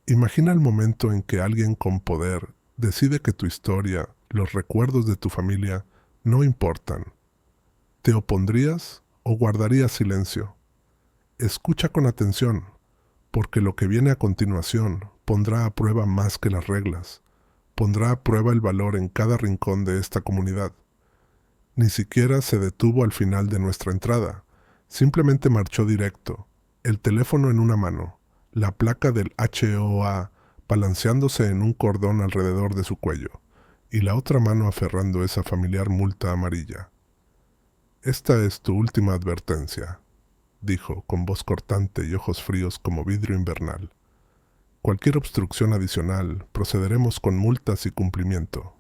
Imagina el momento en que alguien con poder decide que tu historia, los recuerdos de tu familia, no importan. ¿Te opondrías o guardarías silencio? Escucha con atención, porque lo que viene a continuación pondrá a prueba más que las reglas, pondrá a prueba el valor en cada rincón de esta comunidad. Ni siquiera se detuvo al final de nuestra entrada, simplemente marchó directo, el teléfono en una mano, la placa del HOA balanceándose en un cordón alrededor de su cuello, y la otra mano aferrando esa familiar multa amarilla. Esta es tu última advertencia, dijo, con voz cortante y ojos fríos como vidrio invernal. Cualquier obstrucción adicional, procederemos con multas y cumplimiento.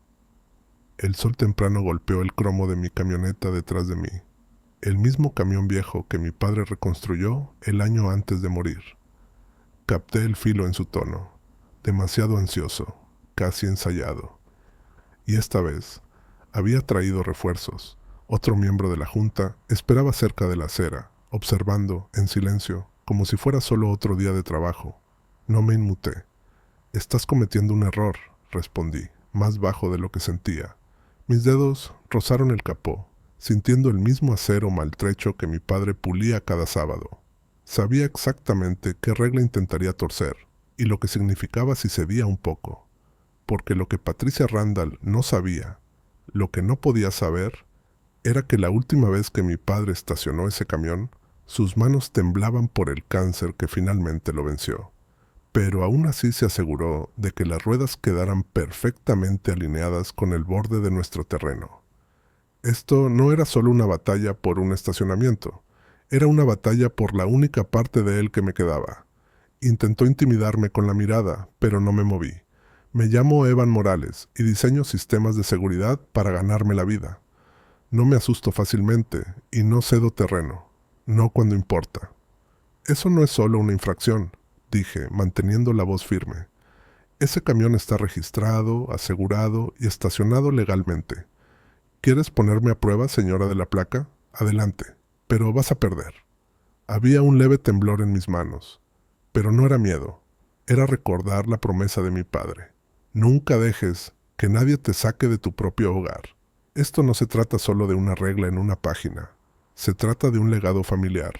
El sol temprano golpeó el cromo de mi camioneta detrás de mí, el mismo camión viejo que mi padre reconstruyó el año antes de morir. Capté el filo en su tono, demasiado ansioso, casi ensayado. Y esta vez, había traído refuerzos. Otro miembro de la junta esperaba cerca de la acera, observando, en silencio, como si fuera solo otro día de trabajo. No me inmuté. Estás cometiendo un error, respondí, más bajo de lo que sentía. Mis dedos rozaron el capó, sintiendo el mismo acero maltrecho que mi padre pulía cada sábado. Sabía exactamente qué regla intentaría torcer, y lo que significaba si cedía un poco. Porque lo que Patricia Randall no sabía, lo que no podía saber, era que la última vez que mi padre estacionó ese camión, sus manos temblaban por el cáncer que finalmente lo venció. Pero aún así se aseguró de que las ruedas quedaran perfectamente alineadas con el borde de nuestro terreno. Esto no era solo una batalla por un estacionamiento, era una batalla por la única parte de él que me quedaba. Intentó intimidarme con la mirada, pero no me moví. Me llamo Evan Morales y diseño sistemas de seguridad para ganarme la vida. No me asusto fácilmente y no cedo terreno, no cuando importa. Eso no es solo una infracción, dije, manteniendo la voz firme. Ese camión está registrado, asegurado y estacionado legalmente. ¿Quieres ponerme a prueba, señora de la placa? Adelante, pero vas a perder. Había un leve temblor en mis manos, pero no era miedo, era recordar la promesa de mi padre. Nunca dejes que nadie te saque de tu propio hogar. Esto no se trata solo de una regla en una página, se trata de un legado familiar,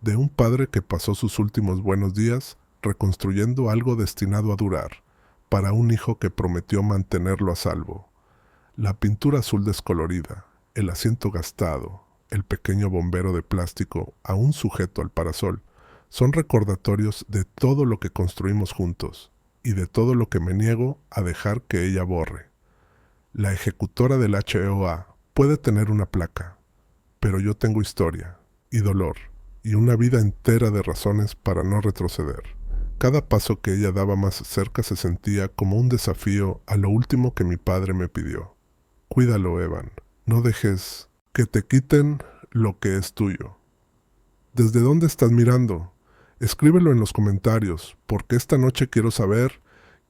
de un padre que pasó sus últimos buenos días reconstruyendo algo destinado a durar, para un hijo que prometió mantenerlo a salvo. La pintura azul descolorida, el asiento gastado, el pequeño bombero de plástico aún sujeto al parasol, son recordatorios de todo lo que construimos juntos y de todo lo que me niego a dejar que ella borre. La ejecutora del HOA puede tener una placa, pero yo tengo historia y dolor y una vida entera de razones para no retroceder. Cada paso que ella daba más cerca se sentía como un desafío a lo último que mi padre me pidió. Cuídalo, Evan. No dejes que te quiten lo que es tuyo. ¿Desde dónde estás mirando? Escríbelo en los comentarios, porque esta noche quiero saber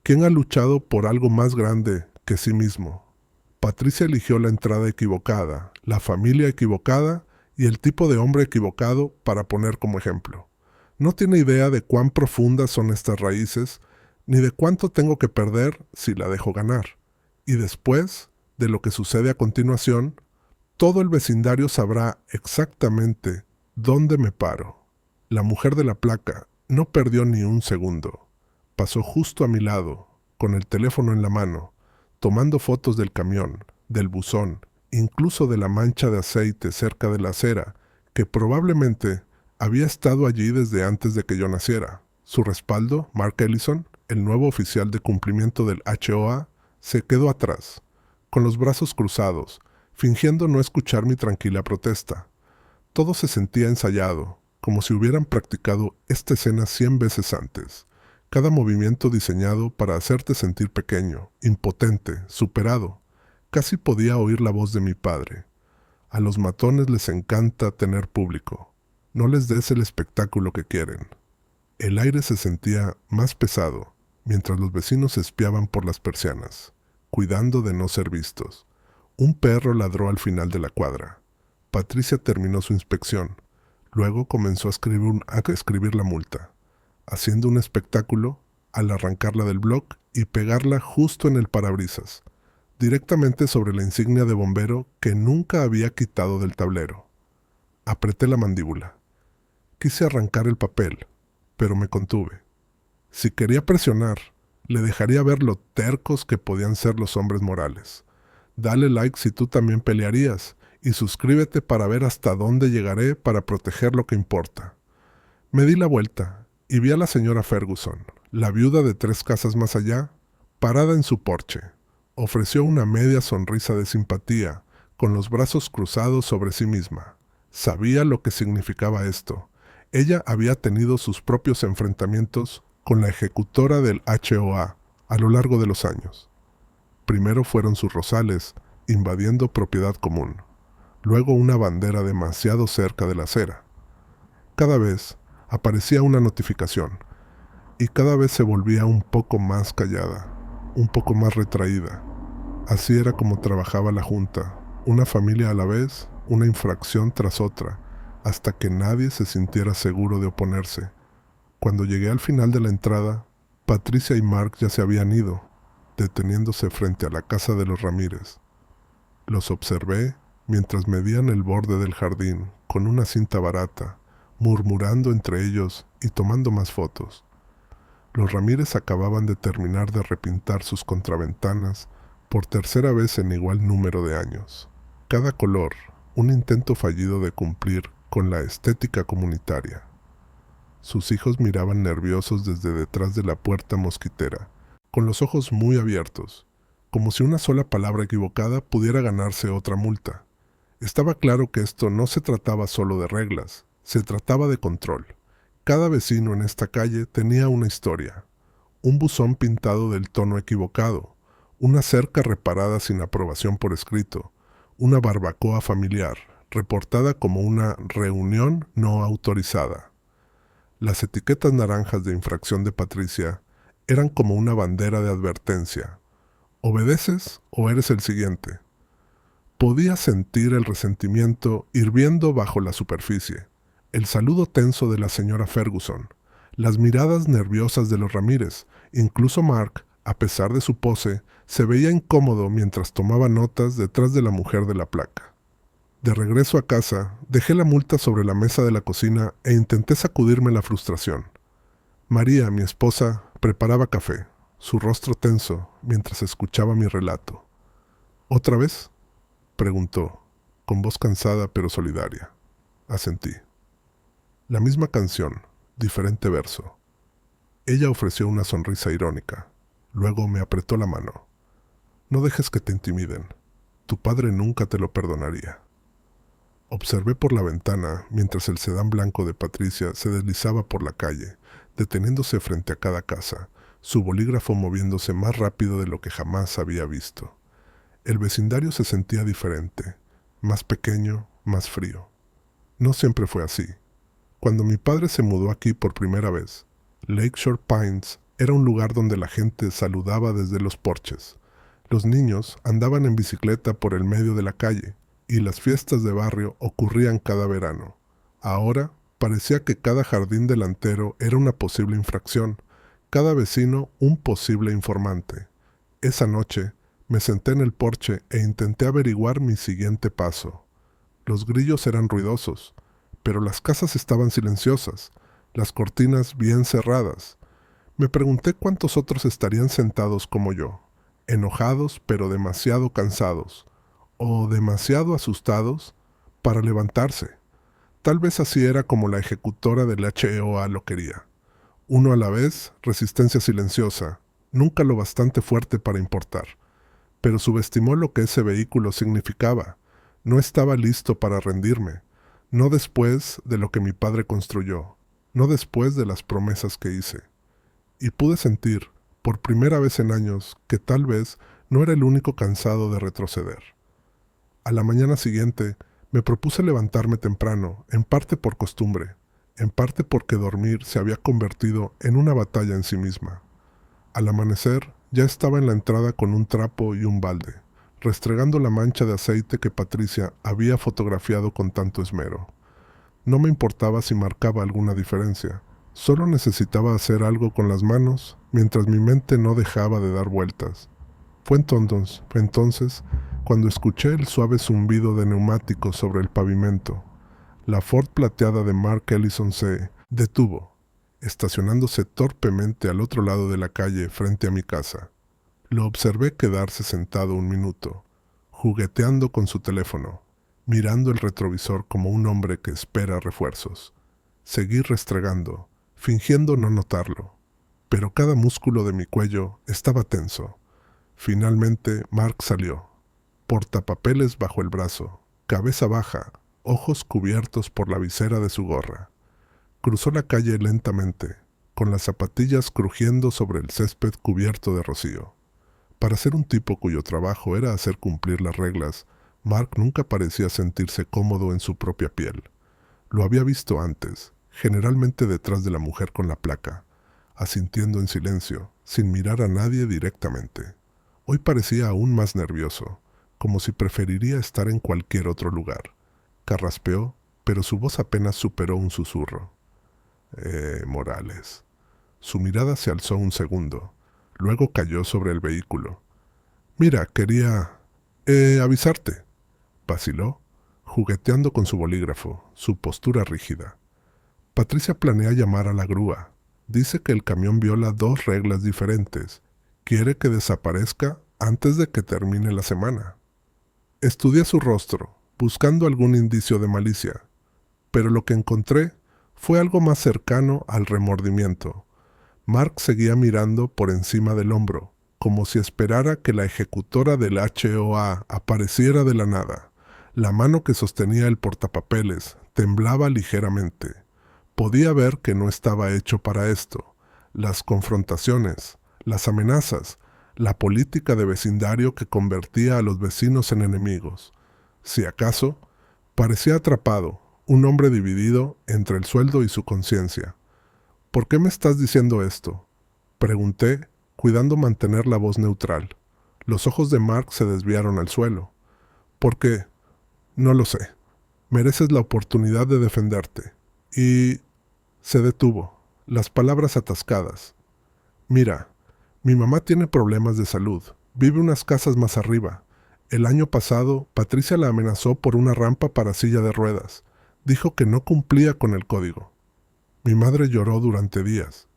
quién ha luchado por algo más grande que sí mismo. Patricia eligió la entrada equivocada, la familia equivocada y el tipo de hombre equivocado para poner como ejemplo. No tiene idea de cuán profundas son estas raíces, ni de cuánto tengo que perder si la dejo ganar. Y después de lo que sucede a continuación, todo el vecindario sabrá exactamente dónde me paro. La mujer de la placa no perdió ni un segundo. Pasó justo a mi lado, con el teléfono en la mano, tomando fotos del camión, del buzón, incluso de la mancha de aceite cerca de la acera, que probablemente había estado allí desde antes de que yo naciera. Su respaldo, Mark Ellison, el nuevo oficial de cumplimiento del HOA, se quedó atrás, con los brazos cruzados, fingiendo no escuchar mi tranquila protesta. Todo se sentía ensayado, como si hubieran practicado esta escena 100 veces antes. Cada movimiento diseñado para hacerte sentir pequeño, impotente, superado. Casi podía oír la voz de mi padre. A los matones les encanta tener público. No les des el espectáculo que quieren. El aire se sentía más pesado, mientras los vecinos espiaban por las persianas, cuidando de no ser vistos. Un perro ladró al final de la cuadra. Patricia terminó su inspección. Luego comenzó a escribir la multa. Haciendo un espectáculo, al arrancarla del bloc y pegarla justo en el parabrisas, directamente sobre la insignia de bombero que nunca había quitado del tablero. Apreté la mandíbula. Quise arrancar el papel, pero me contuve. Si quería presionar, le dejaría ver lo tercos que podían ser los hombres morales. Dale like si tú también pelearías y suscríbete para ver hasta dónde llegaré para proteger lo que importa. Me di la vuelta y vi a la señora Ferguson, la viuda de 3 casas más allá, parada en su porche. Ofreció una media sonrisa de simpatía, con los brazos cruzados sobre sí misma. Sabía lo que significaba esto. Ella había tenido sus propios enfrentamientos con la ejecutora del HOA a lo largo de los años. Primero fueron sus rosales, invadiendo propiedad común. Luego una bandera demasiado cerca de la acera. Cada vez aparecía una notificación, y cada vez se volvía un poco más callada, un poco más retraída. Así era como trabajaba la Junta, una familia a la vez, una infracción tras otra, hasta que nadie se sintiera seguro de oponerse. Cuando llegué al final de la entrada, Patricia y Mark ya se habían ido, deteniéndose frente a la casa de los Ramírez. Los observé mientras medían el borde del jardín con una cinta barata, murmurando entre ellos y tomando más fotos. Los Ramírez acababan de terminar de repintar sus contraventanas por tercera vez en igual número de años. Cada color, un intento fallido de cumplir con la estética comunitaria. Sus hijos miraban nerviosos desde detrás de la puerta mosquitera, con los ojos muy abiertos, como si una sola palabra equivocada pudiera ganarse otra multa. Estaba claro que esto no se trataba solo de reglas, se trataba de control. Cada vecino en esta calle tenía una historia, un buzón pintado del tono equivocado, una cerca reparada sin aprobación por escrito, una barbacoa familiar, reportada como una reunión no autorizada. Las etiquetas naranjas de infracción de Patricia eran como una bandera de advertencia. ¿Obedeces o eres el siguiente? Podía sentir el resentimiento hirviendo bajo la superficie, el saludo tenso de la señora Ferguson, las miradas nerviosas de los Ramírez. Incluso Mark, a pesar de su pose, se veía incómodo mientras tomaba notas detrás de la mujer de la placa. De regreso a casa, dejé la multa sobre la mesa de la cocina e intenté sacudirme la frustración. María, mi esposa, preparaba café, su rostro tenso, mientras escuchaba mi relato. ¿Otra vez?, preguntó, con voz cansada pero solidaria. Asentí. La misma canción, diferente verso. Ella ofreció una sonrisa irónica. Luego me apretó la mano. No dejes que te intimiden. Tu padre nunca te lo perdonaría. Observé por la ventana mientras el sedán blanco de Patricia se deslizaba por la calle, deteniéndose frente a cada casa, su bolígrafo moviéndose más rápido de lo que jamás había visto. El vecindario se sentía diferente, más pequeño, más frío. No siempre fue así. Cuando mi padre se mudó aquí por primera vez, Lakeshore Pines era un lugar donde la gente saludaba desde los porches. Los niños andaban en bicicleta por el medio de la calle, y las fiestas de barrio ocurrían cada verano. Ahora parecía que cada jardín delantero era una posible infracción, cada vecino un posible informante. Esa noche me senté en el porche e intenté averiguar mi siguiente paso. Los grillos eran ruidosos, pero las casas estaban silenciosas, las cortinas bien cerradas. Me pregunté cuántos otros estarían sentados como yo, enojados pero demasiado cansados, o demasiado asustados para levantarse. Tal vez así era como la ejecutora del HOA lo quería. Uno a la vez, resistencia silenciosa, nunca lo bastante fuerte para importar. Pero subestimó lo que ese vehículo significaba. No estaba listo para rendirme, no después de lo que mi padre construyó, no después de las promesas que hice. Y pude sentir, por primera vez en años, que tal vez no era el único cansado de retroceder. A la mañana siguiente, me propuse levantarme temprano, en parte por costumbre, en parte porque dormir se había convertido en una batalla en sí misma. Al amanecer, ya estaba en la entrada con un trapo y un balde, restregando la mancha de aceite que Patricia había fotografiado con tanto esmero. No me importaba si marcaba alguna diferencia, solo necesitaba hacer algo con las manos mientras mi mente no dejaba de dar vueltas. Fue entonces cuando escuché el suave zumbido de neumáticos sobre el pavimento. La Ford plateada de Mark Ellison se detuvo, estacionándose torpemente al otro lado de la calle frente a mi casa. Lo observé quedarse sentado un minuto, jugueteando con su teléfono, mirando el retrovisor como un hombre que espera refuerzos. Seguí restregando, fingiendo no notarlo, pero cada músculo de mi cuello estaba tenso. Finalmente, Mark salió, portapapeles bajo el brazo, cabeza baja, ojos cubiertos por la visera de su gorra. Cruzó la calle lentamente, con las zapatillas crujiendo sobre el césped cubierto de rocío. Para ser un tipo cuyo trabajo era hacer cumplir las reglas, Mark nunca parecía sentirse cómodo en su propia piel. Lo había visto antes, generalmente detrás de la mujer con la placa, asintiendo en silencio, sin mirar a nadie directamente. Hoy parecía aún más nervioso, como si preferiría estar en cualquier otro lugar. Carraspeó, pero su voz apenas superó un susurro. Morales. Su mirada se alzó un segundo. Luego cayó sobre el vehículo. Mira, quería... avisarte. Vaciló, jugueteando con su bolígrafo, su postura rígida. Patricia planea llamar a la grúa. Dice que el camión viola 2 reglas diferentes. Quiere que desaparezca antes de que termine la semana. Estudié su rostro, buscando algún indicio de malicia, pero lo que encontré fue algo más cercano al remordimiento. Mark seguía mirando por encima del hombro, como si esperara que la ejecutora del HOA apareciera de la nada. La mano que sostenía el portapapeles temblaba ligeramente. Podía ver que no estaba hecho para esto. Las confrontaciones, las amenazas, la política de vecindario que convertía a los vecinos en enemigos. Si acaso, parecía atrapado, un hombre dividido entre el sueldo y su conciencia. ¿Por qué me estás diciendo esto?, pregunté, cuidando mantener la voz neutral. Los ojos de Mark se desviaron al suelo. ¿Por qué? No lo sé. Mereces la oportunidad de defenderte. Y... se detuvo, las palabras atascadas. Mira, mi mamá tiene problemas de salud. Vive unas casas más arriba. El año pasado, Patricia la amenazó por una rampa para silla de ruedas. Dijo que no cumplía con el código. Mi madre lloró durante días.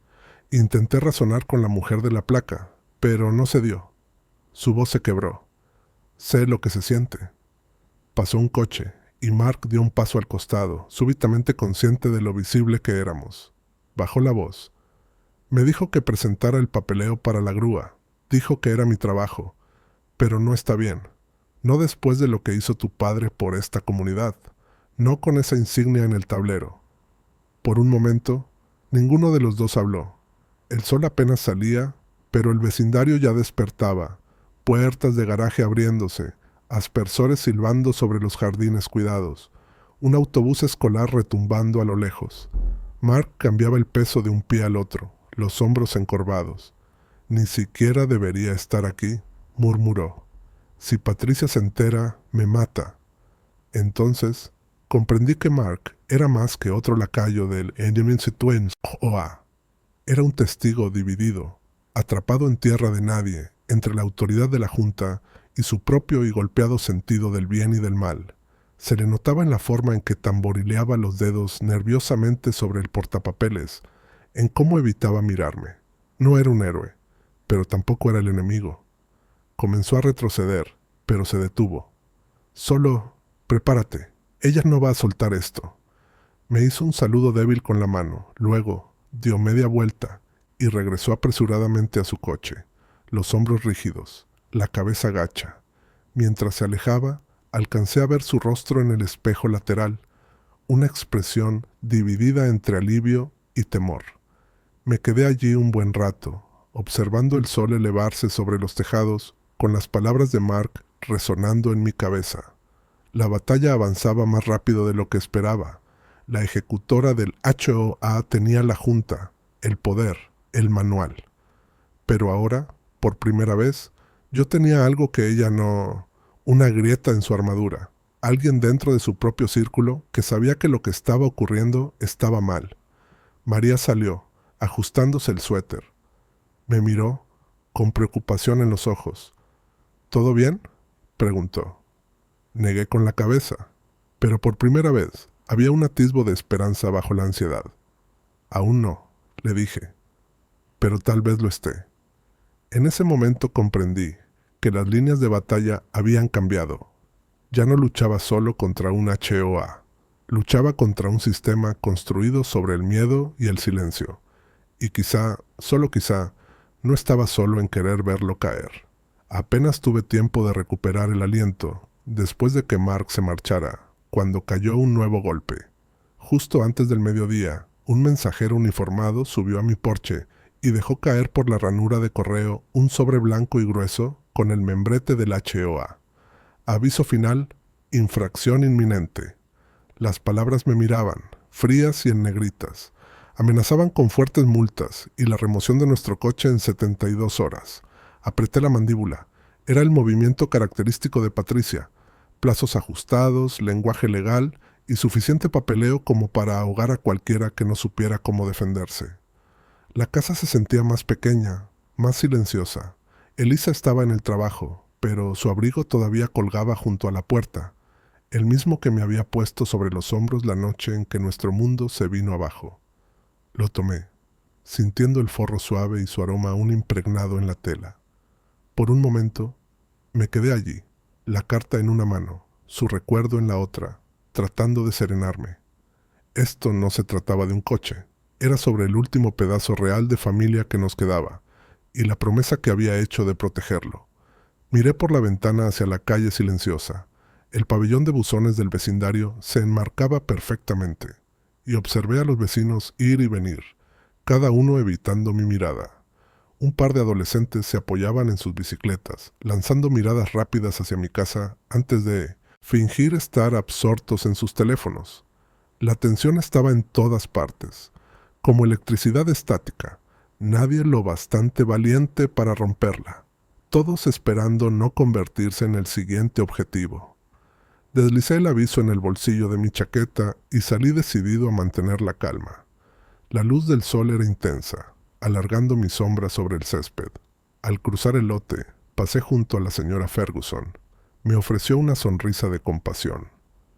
Intenté razonar con la mujer de la placa, pero no se dio. Su voz se quebró. Sé lo que se siente. Pasó un coche, y Mark dio un paso al costado, súbitamente consciente de lo visible que éramos. Bajó la voz. Me dijo que presentara el papeleo para la grúa. Dijo que era mi trabajo. Pero no está bien. No después de lo que hizo tu padre por esta comunidad. No con esa insignia en el tablero. Por un momento, ninguno de los dos habló. El sol apenas salía, pero el vecindario ya despertaba. Puertas de garaje abriéndose, aspersores silbando sobre los jardines cuidados, un autobús escolar retumbando a lo lejos. Mark cambiaba el peso de un pie al otro, los hombros encorvados. Ni siquiera debería estar aquí, murmuró. Si Patricia se entera, me mata. Entonces, comprendí que Mark era más que otro lacayo del HOA. Era un testigo dividido, atrapado en tierra de nadie, entre la autoridad de la Junta y su propio y golpeado sentido del bien y del mal. Se le notaba en la forma en que tamborileaba los dedos nerviosamente sobre el portapapeles, en cómo evitaba mirarme. No era un héroe, pero tampoco era el enemigo. Comenzó a retroceder, pero se detuvo. Solo, prepárate, ella no va a soltar esto. Me hizo un saludo débil con la mano, luego dio media vuelta y regresó apresuradamente a su coche, los hombros rígidos, la cabeza gacha. Mientras se alejaba, alcancé a ver su rostro en el espejo lateral, una expresión dividida entre alivio y temor. Me quedé allí un buen rato, observando el sol elevarse sobre los tejados, con las palabras de Mark resonando en mi cabeza. La batalla avanzaba más rápido de lo que esperaba. La ejecutora del HOA tenía la junta, el poder, el manual. Pero ahora, por primera vez, yo tenía algo que ella no... una grieta en su armadura. Alguien dentro de su propio círculo que sabía que lo que estaba ocurriendo estaba mal. María salió, ajustándose el suéter. Me miró con preocupación en los ojos. ¿Todo bien?, preguntó. Negué con la cabeza, pero por primera vez había un atisbo de esperanza bajo la ansiedad. Aún no, le dije, pero tal vez lo esté. En ese momento comprendí que las líneas de batalla habían cambiado. Ya no luchaba solo contra un HOA, luchaba contra un sistema construido sobre el miedo y el silencio. Y quizá, solo quizá, no estaba solo en querer verlo caer. Apenas tuve tiempo de recuperar el aliento después de que Mark se marchara, cuando cayó un nuevo golpe. Justo antes del mediodía, un mensajero uniformado subió a mi porche y dejó caer por la ranura de correo un sobre blanco y grueso con el membrete del HOA. Aviso final, infracción inminente. Las palabras me miraban, frías y en negritas. Amenazaban con fuertes multas y la remoción de nuestro coche en 72 horas. Apreté la mandíbula. Era el movimiento característico de Patricia. Plazos ajustados, lenguaje legal y suficiente papeleo como para ahogar a cualquiera que no supiera cómo defenderse. La casa se sentía más pequeña, más silenciosa. Elisa estaba en el trabajo, pero su abrigo todavía colgaba junto a la puerta, el mismo que me había puesto sobre los hombros la noche en que nuestro mundo se vino abajo. Lo tomé, sintiendo el forro suave y su aroma aún impregnado en la tela. Por un momento, me quedé allí, la carta en una mano, su recuerdo en la otra, tratando de serenarme. Esto no se trataba de un coche, era sobre el último pedazo real de familia que nos quedaba, y la promesa que había hecho de protegerlo. Miré por la ventana hacia la calle silenciosa. El pabellón de buzones del vecindario se enmarcaba perfectamente, y observé a los vecinos ir y venir, cada uno evitando mi mirada. Un par de adolescentes se apoyaban en sus bicicletas, lanzando miradas rápidas hacia mi casa antes de fingir estar absortos en sus teléfonos. La tensión estaba en todas partes, como electricidad estática, nadie lo bastante valiente para romperla, todos esperando no convertirse en el siguiente objetivo. Deslicé el aviso en el bolsillo de mi chaqueta y salí decidido a mantener la calma. La luz del sol era intensa, alargando mi sombra sobre el césped. Al cruzar el lote, pasé junto a la señora Ferguson. Me ofreció una sonrisa de compasión,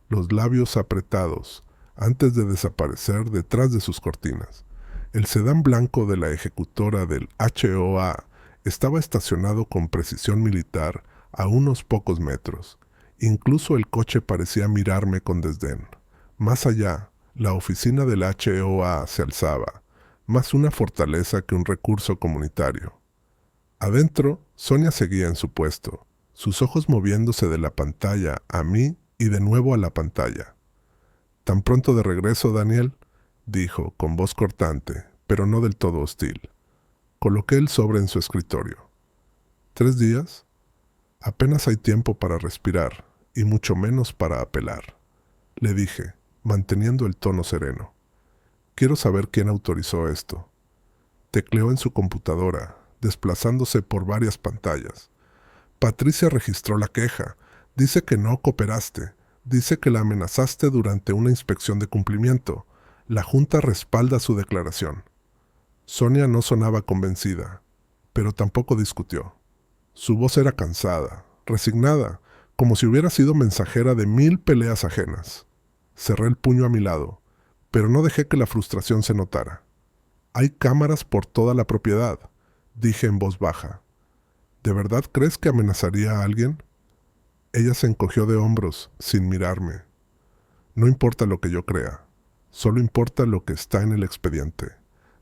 los labios apretados, antes de desaparecer detrás de sus cortinas. El sedán blanco de la ejecutora del HOA estaba estacionado con precisión militar a unos pocos metros. Incluso el coche parecía mirarme con desdén. Más allá, la oficina del HOA se alzaba, más una fortaleza que un recurso comunitario. Adentro, Sonia seguía en su puesto, sus ojos moviéndose de la pantalla a mí y de nuevo a la pantalla. «¿Tan pronto de regreso, Daniel?», dijo, con voz cortante, pero no del todo hostil. Coloqué el sobre en su escritorio. «¿3 días? Apenas hay tiempo para respirar, y mucho menos para apelar», le dije, manteniendo el tono sereno. «Quiero saber quién autorizó esto». Tecleó en su computadora, desplazándose por varias pantallas. «Patricia registró la queja. Dice que no cooperaste. Dice que la amenazaste durante una inspección de cumplimiento. La Junta respalda su declaración». Sonia no sonaba convencida, pero tampoco discutió. Su voz era cansada, resignada, como si hubiera sido mensajera de 1000 peleas ajenas. Cerré el puño a mi lado, pero no dejé que la frustración se notara. «Hay cámaras por toda la propiedad», dije en voz baja. «¿De verdad crees que amenazaría a alguien?». Ella se encogió de hombros, sin mirarme. «No importa lo que yo crea, solo importa lo que está en el expediente.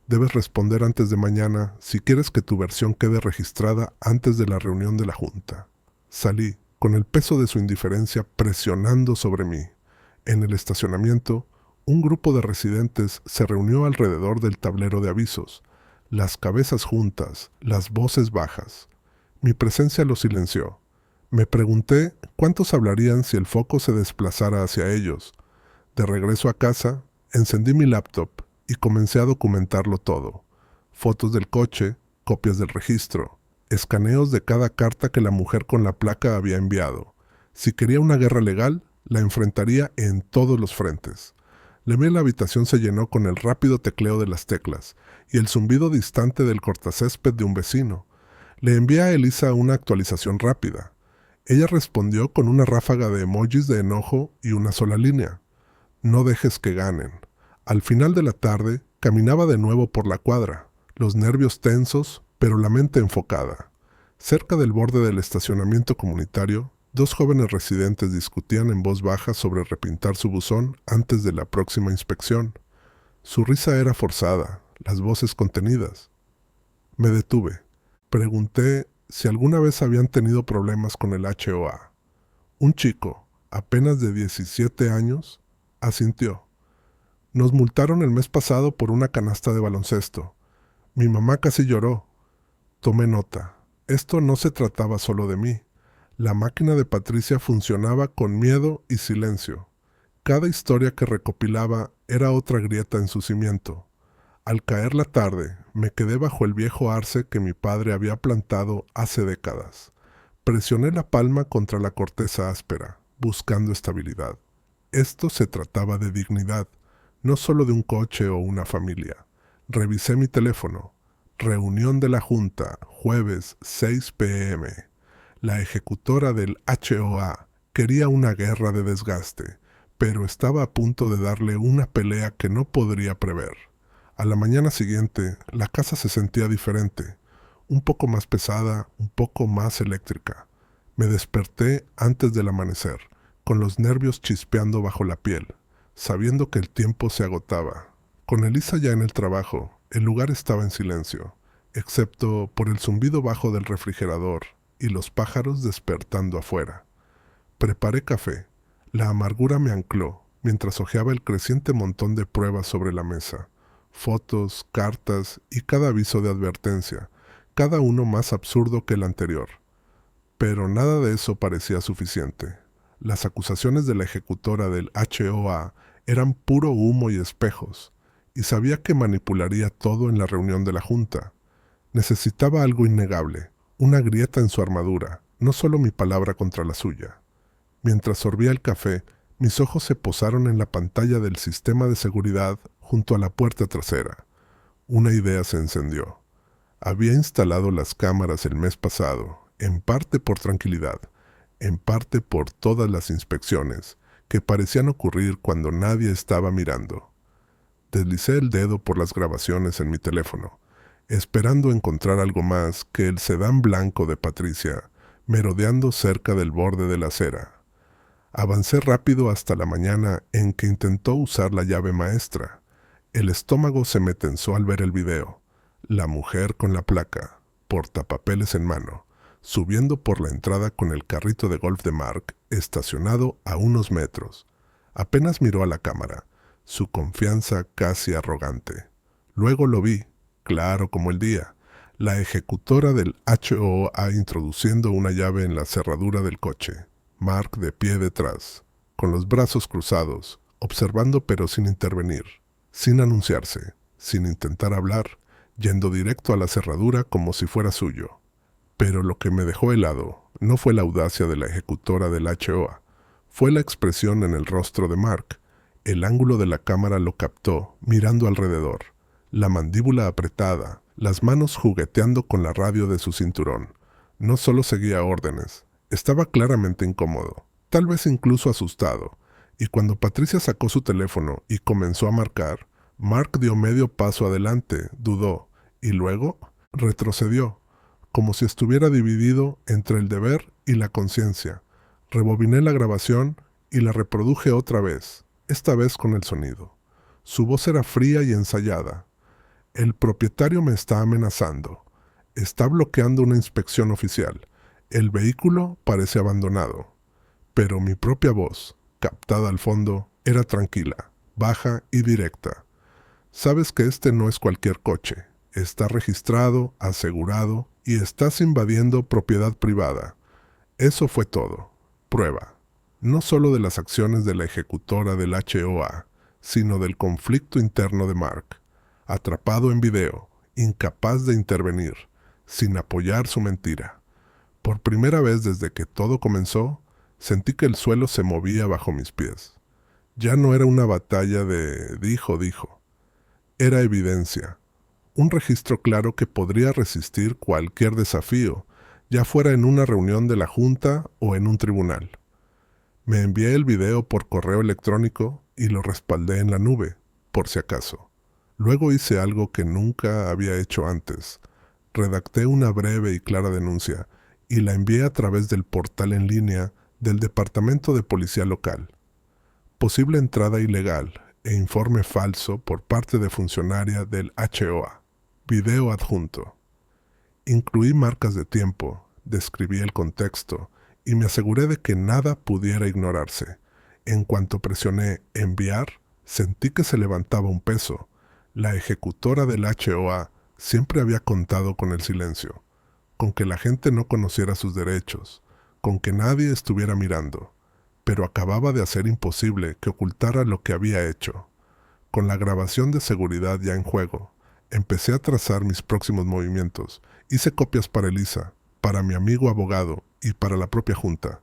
Debes responder antes de mañana si quieres que tu versión quede registrada antes de la reunión de la Junta». Salí, con el peso de su indiferencia presionando sobre mí. En el estacionamiento, un grupo de residentes se reunió alrededor del tablero de avisos, las cabezas juntas, las voces bajas. Mi presencia los silenció. Me pregunté cuántos hablarían si el foco se desplazara hacia ellos. De regreso a casa, encendí mi laptop y comencé a documentarlo todo. Fotos del coche, copias del registro, escaneos de cada carta que la mujer con la placa había enviado. Si quería una guerra legal, la enfrentaría en todos los frentes. La habitación se llenó con el rápido tecleo de las teclas y el zumbido distante del cortacésped de un vecino. Le envié a Elisa una actualización rápida. Ella respondió con una ráfaga de emojis de enojo y una sola línea. No dejes que ganen. Al final de la tarde, caminaba de nuevo por la cuadra, los nervios tensos, pero la mente enfocada. Cerca del borde del estacionamiento comunitario, dos jóvenes residentes discutían en voz baja sobre repintar su buzón antes de la próxima inspección. Su risa era forzada, las voces contenidas. Me detuve. Pregunté si alguna vez habían tenido problemas con el HOA. Un chico, apenas de 17 años, asintió. Nos multaron el mes pasado por una canasta de baloncesto. Mi mamá casi lloró. Tomé nota. Esto no se trataba solo de mí. La máquina de Patricia funcionaba con miedo y silencio. Cada historia que recopilaba era otra grieta en su cimiento. Al caer la tarde, me quedé bajo el viejo arce que mi padre había plantado hace décadas. Presioné la palma contra la corteza áspera, buscando estabilidad. Esto se trataba de dignidad, no solo de un coche o una familia. Revisé mi teléfono. Reunión de la Junta, jueves 6 p.m. La ejecutora del HOA quería una guerra de desgaste, pero estaba a punto de darle una pelea que no podría prever. A la mañana siguiente, la casa se sentía diferente, un poco más pesada, un poco más eléctrica. Me desperté antes del amanecer, con los nervios chispeando bajo la piel, sabiendo que el tiempo se agotaba. Con Elisa ya en el trabajo, el lugar estaba en silencio, excepto por el zumbido bajo del refrigerador y los pájaros despertando afuera. Preparé café. La amargura me ancló mientras hojeaba el creciente montón de pruebas sobre la mesa. Fotos, cartas y cada aviso de advertencia, cada uno más absurdo que el anterior. Pero nada de eso parecía suficiente. Las acusaciones de la ejecutora del HOA eran puro humo y espejos, y sabía que manipularía todo en la reunión de la Junta. Necesitaba algo innegable, una grieta en su armadura, no solo mi palabra contra la suya. Mientras sorbía el café, mis ojos se posaron en la pantalla del sistema de seguridad junto a la puerta trasera. Una idea se encendió. Había instalado las cámaras el mes pasado, en parte por tranquilidad, en parte por todas las inspecciones que parecían ocurrir cuando nadie estaba mirando. Deslicé el dedo por las grabaciones en mi teléfono, esperando encontrar algo más que el sedán blanco de Patricia, merodeando cerca del borde de la acera. Avancé rápido hasta la mañana en que intentó usar la llave maestra. El estómago se me tensó al ver el video. La mujer con la placa, portapapeles en mano, subiendo por la entrada con el carrito de golf de Mark estacionado a unos metros. Apenas miró a la cámara, su confianza casi arrogante. Luego lo vi, claro como el día, la ejecutora del HOA introduciendo una llave en la cerradura del coche. Mark de pie detrás, con los brazos cruzados, observando pero sin intervenir, sin anunciarse, sin intentar hablar, yendo directo a la cerradura como si fuera suyo. Pero lo que me dejó helado no fue la audacia de la ejecutora del HOA, fue la expresión en el rostro de Mark. El ángulo de la cámara lo captó, mirando alrededor, la mandíbula apretada, las manos jugueteando con la radio de su cinturón. No solo seguía órdenes, estaba claramente incómodo, tal vez incluso asustado, y cuando Patricia sacó su teléfono y comenzó a marcar, Mark dio medio paso adelante, dudó, y luego retrocedió, como si estuviera dividido entre el deber y la conciencia. Rebobiné la grabación y la reproduje otra vez, esta vez con el sonido. Su voz era fría y ensayada. El propietario me está amenazando. Está bloqueando una inspección oficial. El vehículo parece abandonado. Pero mi propia voz, captada al fondo, era tranquila, baja y directa. Sabes que este no es cualquier coche. Está registrado, asegurado y estás invadiendo propiedad privada. Eso fue todo. Prueba. No solo de las acciones de la ejecutora del HOA, sino del conflicto interno de Mark. Atrapado en video, incapaz de intervenir, sin apoyar su mentira. Por primera vez desde que todo comenzó, sentí que el suelo se movía bajo mis pies. Ya no era una batalla de dijo. Era evidencia. Un registro claro que podría resistir cualquier desafío, ya fuera en una reunión de la Junta o en un tribunal. Me envié el video por correo electrónico y lo respaldé en la nube, por si acaso. Luego hice algo que nunca había hecho antes. Redacté una breve y clara denuncia y la envié a través del portal en línea del Departamento de Policía Local. Posible entrada ilegal e informe falso por parte de funcionaria del HOA. Video adjunto. Incluí marcas de tiempo, describí el contexto y me aseguré de que nada pudiera ignorarse. En cuanto presioné enviar, sentí que se levantaba un peso. La ejecutora del HOA siempre había contado con el silencio, con que la gente no conociera sus derechos, con que nadie estuviera mirando, pero acababa de hacer imposible que ocultara lo que había hecho. Con la grabación de seguridad ya en juego, empecé a trazar mis próximos movimientos. Hice copias para Elisa, para mi amigo abogado y para la propia junta.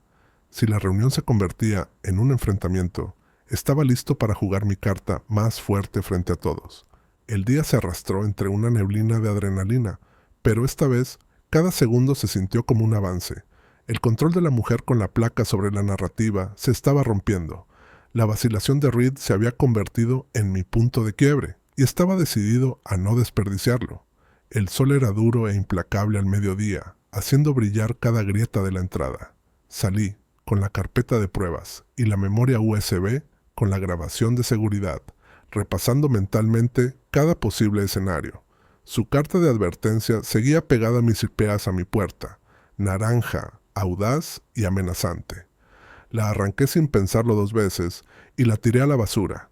Si la reunión se convertía en un enfrentamiento, estaba listo para jugar mi carta más fuerte frente a todos. El día se arrastró entre una neblina de adrenalina, pero esta vez cada segundo se sintió como un avance. El control de la mujer con la placa sobre la narrativa se estaba rompiendo. La vacilación de Reed se había convertido en mi punto de quiebre, y estaba decidido a no desperdiciarlo. El sol era duro e implacable al mediodía, haciendo brillar cada grieta de la entrada. Salí, con la carpeta de pruebas y la memoria USB con la grabación de seguridad, repasando mentalmente cada posible escenario. Su carta de advertencia seguía pegada a mis IPAs a mi puerta, naranja, audaz y amenazante. La arranqué sin pensarlo 2 veces y la tiré a la basura.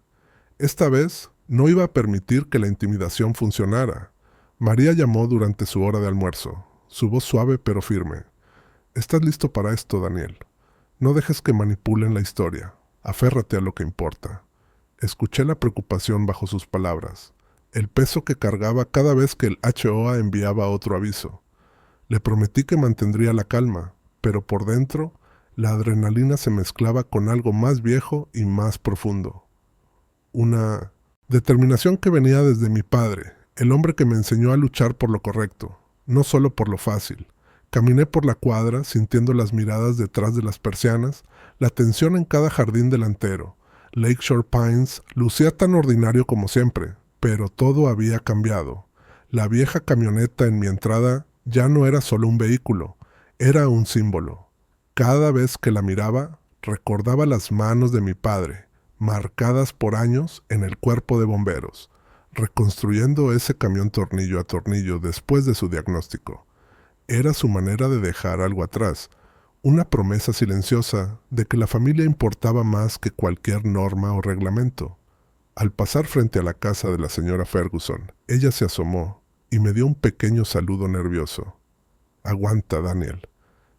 Esta vez no iba a permitir que la intimidación funcionara. María llamó durante su hora de almuerzo, su voz suave pero firme. «¿Estás listo para esto, Daniel? No dejes que manipulen la historia. Aférrate a lo que importa». Escuché la preocupación bajo sus palabras, el peso que cargaba cada vez que el HOA enviaba otro aviso. Le prometí que mantendría la calma, pero por dentro la adrenalina se mezclaba con algo más viejo y más profundo. Una determinación que venía desde mi padre, el hombre que me enseñó a luchar por lo correcto, no solo por lo fácil. Caminé por la cuadra sintiendo las miradas detrás de las persianas, la tensión en cada jardín delantero. Lakeshore Pines lucía tan ordinario como siempre, pero todo había cambiado. La vieja camioneta en mi entrada ya no era solo un vehículo, era un símbolo. Cada vez que la miraba, recordaba las manos de mi padre, marcadas por años en el cuerpo de bomberos, reconstruyendo ese camión tornillo a tornillo después de su diagnóstico. Era su manera de dejar algo atrás, una promesa silenciosa de que la familia importaba más que cualquier norma o reglamento. Al pasar frente a la casa de la señora Ferguson, ella se asomó y me dio un pequeño saludo nervioso. «Aguanta, Daniel»,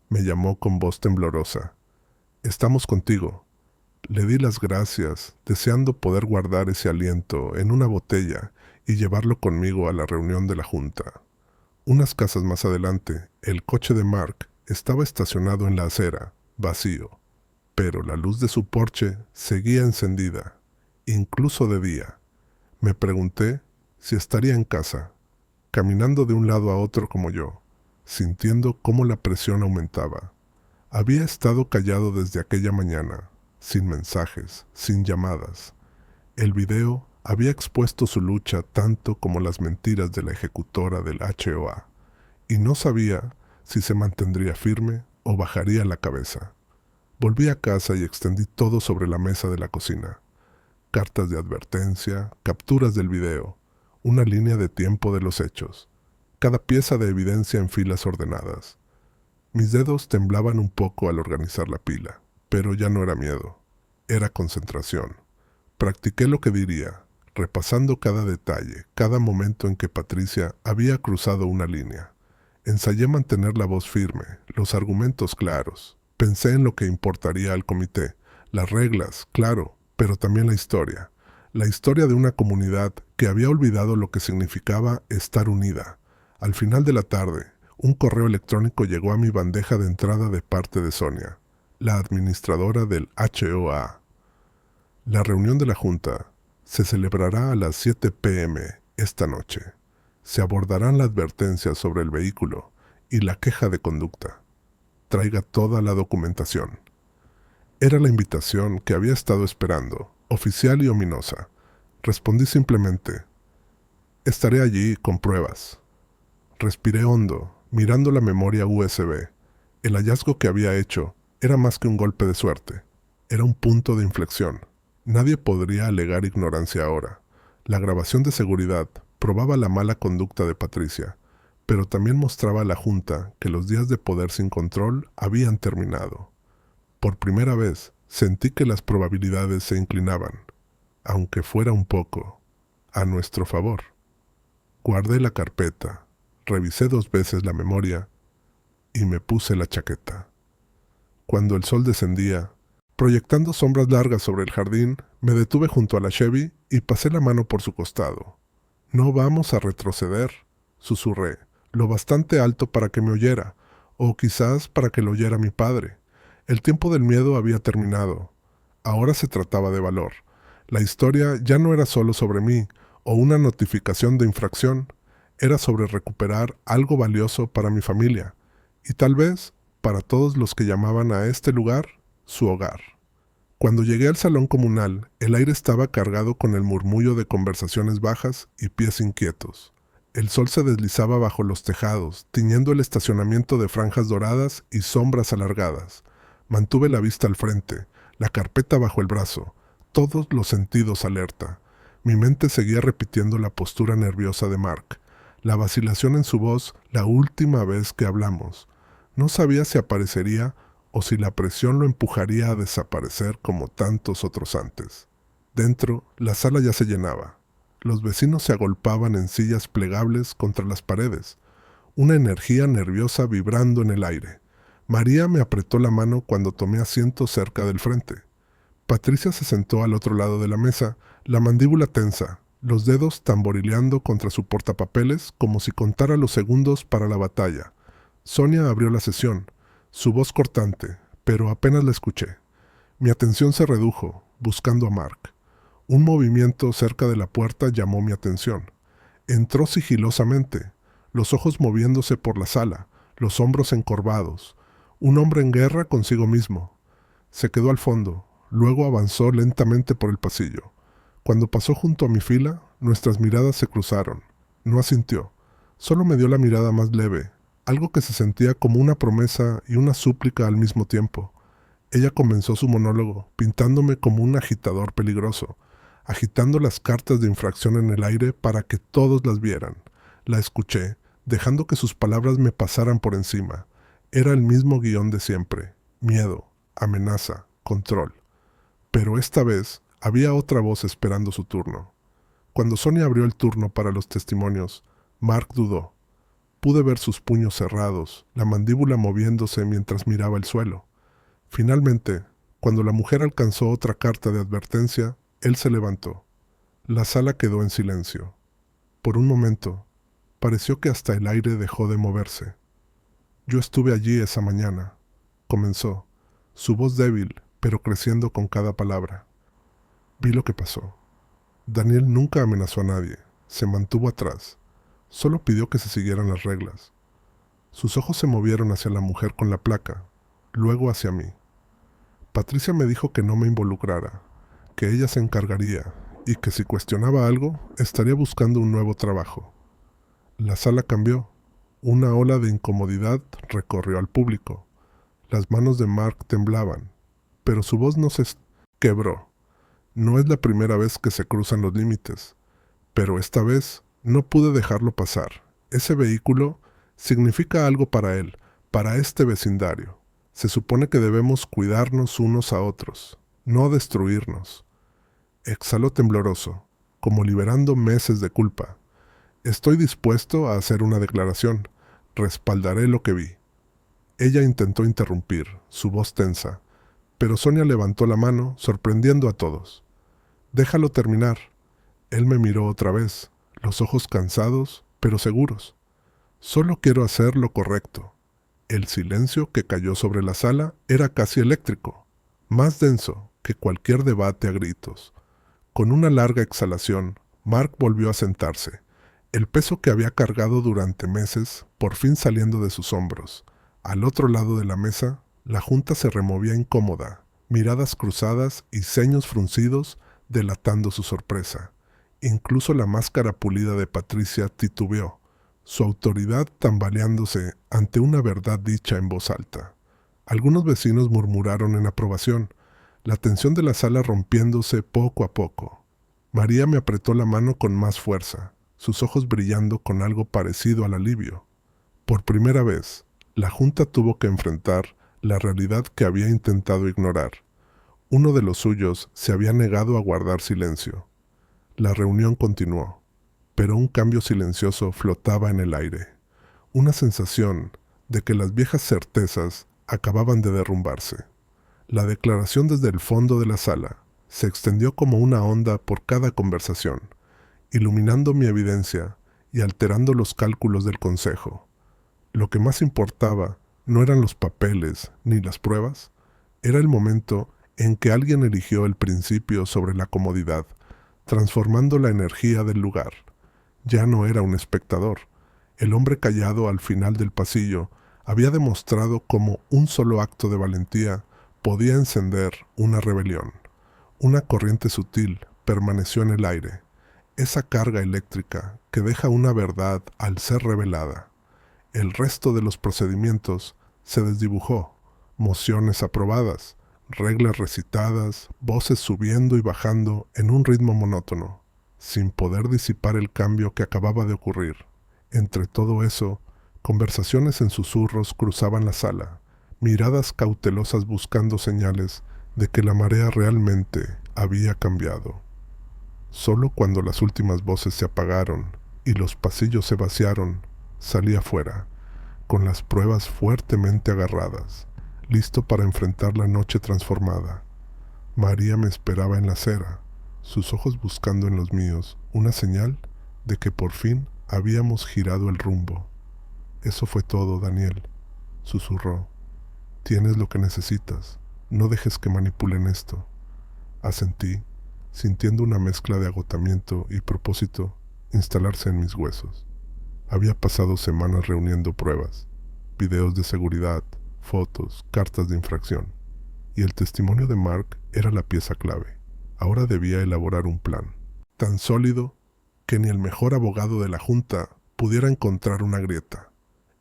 me llamó con voz temblorosa. «Estamos contigo». Le di las gracias, deseando poder guardar ese aliento en una botella y llevarlo conmigo a la reunión de la junta. Unas casas más adelante, el coche de Mark estaba estacionado en la acera, vacío, pero la luz de su porche seguía encendida, incluso de día. Me pregunté si estaría en casa, caminando de un lado a otro como yo, sintiendo cómo la presión aumentaba. Había estado callado desde aquella mañana, sin mensajes, sin llamadas. El video había expuesto su lucha tanto como las mentiras de la ejecutora del HOA, y no sabía si se mantendría firme o bajaría la cabeza. Volví a casa y extendí todo sobre la mesa de la cocina. Cartas de advertencia, capturas del video, una línea de tiempo de los hechos, cada pieza de evidencia en filas ordenadas. Mis dedos temblaban un poco al organizar la pila, pero ya no era miedo, era concentración. Practiqué lo que diría, repasando cada detalle, cada momento en que Patricia había cruzado una línea. Ensayé mantener la voz firme, los argumentos claros. Pensé en lo que importaría al comité, las reglas, claro, pero también la historia de una comunidad que había olvidado lo que significaba estar unida. Al final de la tarde, un correo electrónico llegó a mi bandeja de entrada de parte de Sonia, la administradora del HOA. La reunión de la Junta se celebrará a las 7 p.m. esta noche. Se abordarán la advertencia sobre el vehículo y la queja de conducta. Traiga toda la documentación. Era la invitación que había estado esperando, oficial y ominosa. Respondí simplemente: estaré allí con pruebas. Respiré hondo, mirando la memoria USB. El hallazgo que había hecho era más que un golpe de suerte. Era un punto de inflexión. Nadie podría alegar ignorancia ahora. La grabación de seguridad probaba la mala conducta de Patricia, pero también mostraba a la Junta que los días de poder sin control habían terminado. Por primera vez sentí que las probabilidades se inclinaban, aunque fuera un poco, a nuestro favor. Guardé la carpeta, revisé 2 veces la memoria y me puse la chaqueta. Cuando el sol descendía, proyectando sombras largas sobre el jardín, me detuve junto a la Chevy y pasé la mano por su costado. «No vamos a retroceder», susurré, lo bastante alto para que me oyera, o quizás para que lo oyera mi padre. El tiempo del miedo había terminado. Ahora se trataba de valor. La historia ya no era solo sobre mí o una notificación de infracción. Era sobre recuperar algo valioso para mi familia y tal vez para todos los que llamaban a este lugar su hogar. Cuando llegué al salón comunal, el aire estaba cargado con el murmullo de conversaciones bajas y pies inquietos. El sol se deslizaba bajo los tejados, tiñendo el estacionamiento de franjas doradas y sombras alargadas. Mantuve la vista al frente, la carpeta bajo el brazo, todos los sentidos alerta. Mi mente seguía repitiendo la postura nerviosa de Mark, la vacilación en su voz la última vez que hablamos. No sabía si aparecería o si la presión lo empujaría a desaparecer como tantos otros antes. Dentro, la sala ya se llenaba. Los vecinos se agolpaban en sillas plegables contra las paredes, una energía nerviosa vibrando en el aire. María me apretó la mano cuando tomé asiento cerca del frente. Patricia se sentó al otro lado de la mesa, la mandíbula tensa, los dedos tamborileando contra su portapapeles como si contara los segundos para la batalla. Sonia abrió la sesión, su voz cortante, pero apenas la escuché. Mi atención se redujo, buscando a Mark. Un movimiento cerca de la puerta llamó mi atención. Entró sigilosamente, los ojos moviéndose por la sala, los hombros encorvados. Un hombre en guerra consigo mismo. Se quedó al fondo, luego avanzó lentamente por el pasillo. Cuando pasó junto a mi fila, nuestras miradas se cruzaron. No asintió, solo me dio la mirada más leve, algo que se sentía como una promesa y una súplica al mismo tiempo. Ella comenzó su monólogo, pintándome como un agitador peligroso, agitando las cartas de infracción en el aire para que todos las vieran. La escuché, dejando que sus palabras me pasaran por encima. Era el mismo guión de siempre: miedo, amenaza, control. Pero esta vez había otra voz esperando su turno. Cuando Sonia abrió el turno para los testimonios, Mark dudó. Pude ver sus puños cerrados, la mandíbula moviéndose mientras miraba el suelo. Finalmente, cuando la mujer alcanzó otra carta de advertencia, él se levantó. La sala quedó en silencio. Por un momento, pareció que hasta el aire dejó de moverse. «Yo estuve allí esa mañana», comenzó, su voz débil, pero creciendo con cada palabra. «Vi lo que pasó. Daniel nunca amenazó a nadie, se mantuvo atrás. Solo pidió que se siguieran las reglas». Sus ojos se movieron hacia la mujer con la placa, luego hacia mí. Patricia me dijo que no me involucrara, que ella se encargaría y que si cuestionaba algo, estaría buscando un nuevo trabajo. La sala cambió. Una ola de incomodidad recorrió al público. Las manos de Mark temblaban, pero su voz no se quebró. No es la primera vez que se cruzan los límites, pero esta vez no pude dejarlo pasar. Ese vehículo significa algo para él, para este vecindario. Se supone que debemos cuidarnos unos a otros, no destruirnos. Exhaló tembloroso, como liberando meses de culpa. Estoy dispuesto a hacer una declaración. Respaldaré lo que vi. Ella intentó interrumpir, su voz tensa, pero Sonia levantó la mano, sorprendiendo a todos. «Déjalo terminar». Él me miró otra vez, los ojos cansados, pero seguros. «Solo quiero hacer lo correcto». El silencio que cayó sobre la sala era casi eléctrico, más denso, que cualquier debate a gritos. Con una larga exhalación, Mark volvió a sentarse, el peso que había cargado durante meses por fin saliendo de sus hombros. Al otro lado de la mesa, la junta se removía incómoda, miradas cruzadas y ceños fruncidos delatando su sorpresa. Incluso la máscara pulida de Patricia titubeó, su autoridad tambaleándose ante una verdad dicha en voz alta. Algunos vecinos murmuraron en aprobación, la tensión de la sala rompiéndose poco a poco. María me apretó la mano con más fuerza, sus ojos brillando con algo parecido al alivio. Por primera vez, la junta tuvo que enfrentar la realidad que había intentado ignorar. Uno de los suyos se había negado a guardar silencio. La reunión continuó, pero un cambio silencioso flotaba en el aire. Una sensación de que las viejas certezas acababan de derrumbarse. La declaración desde el fondo de la sala se extendió como una onda por cada conversación, iluminando mi evidencia y alterando los cálculos del consejo. Lo que más importaba no eran los papeles ni las pruebas, era el momento en que alguien eligió el principio sobre la comodidad, transformando la energía del lugar. Ya no era un espectador. El hombre callado al final del pasillo había demostrado cómo un solo acto de valentía podía encender una rebelión. Una corriente sutil permaneció en el aire, esa carga eléctrica que deja una verdad al ser revelada. El resto de los procedimientos se desdibujó, mociones aprobadas, reglas recitadas, voces subiendo y bajando en un ritmo monótono, sin poder disipar el cambio que acababa de ocurrir. Entre todo eso, conversaciones en susurros cruzaban la sala, miradas cautelosas buscando señales de que la marea realmente había cambiado. Solo cuando las últimas voces se apagaron y los pasillos se vaciaron, salí afuera, con las pruebas fuertemente agarradas, listo para enfrentar la noche transformada. María me esperaba en la acera, sus ojos buscando en los míos una señal de que por fin habíamos girado el rumbo. «Eso fue todo, Daniel», susurró. «Tienes lo que necesitas. No dejes que manipulen esto». Asentí, sintiendo una mezcla de agotamiento y propósito instalarse en mis huesos. Había pasado semanas reuniendo pruebas, videos de seguridad, fotos, cartas de infracción, y el testimonio de Mark era la pieza clave. Ahora debía elaborar un plan, tan sólido que ni el mejor abogado de la junta pudiera encontrar una grieta.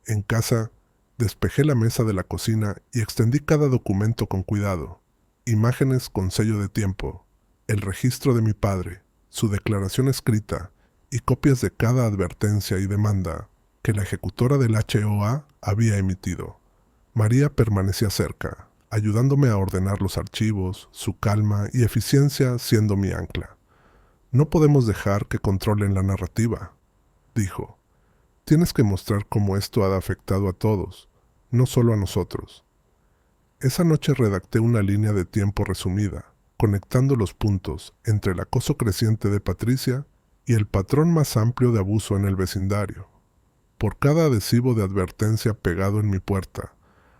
En casa, despejé la mesa de la cocina y extendí cada documento con cuidado. Imágenes con sello de tiempo, el registro de mi padre, su declaración escrita y copias de cada advertencia y demanda que la ejecutora del HOA había emitido. María permanecía cerca, ayudándome a ordenar los archivos, su calma y eficiencia siendo mi ancla. «No podemos dejar que controlen la narrativa», dijo. «Tienes que mostrar cómo esto ha afectado a todos, no solo a nosotros». Esa noche redacté una línea de tiempo resumida, conectando los puntos entre el acoso creciente de Patricia y el patrón más amplio de abuso en el vecindario. Por cada adhesivo de advertencia pegado en mi puerta,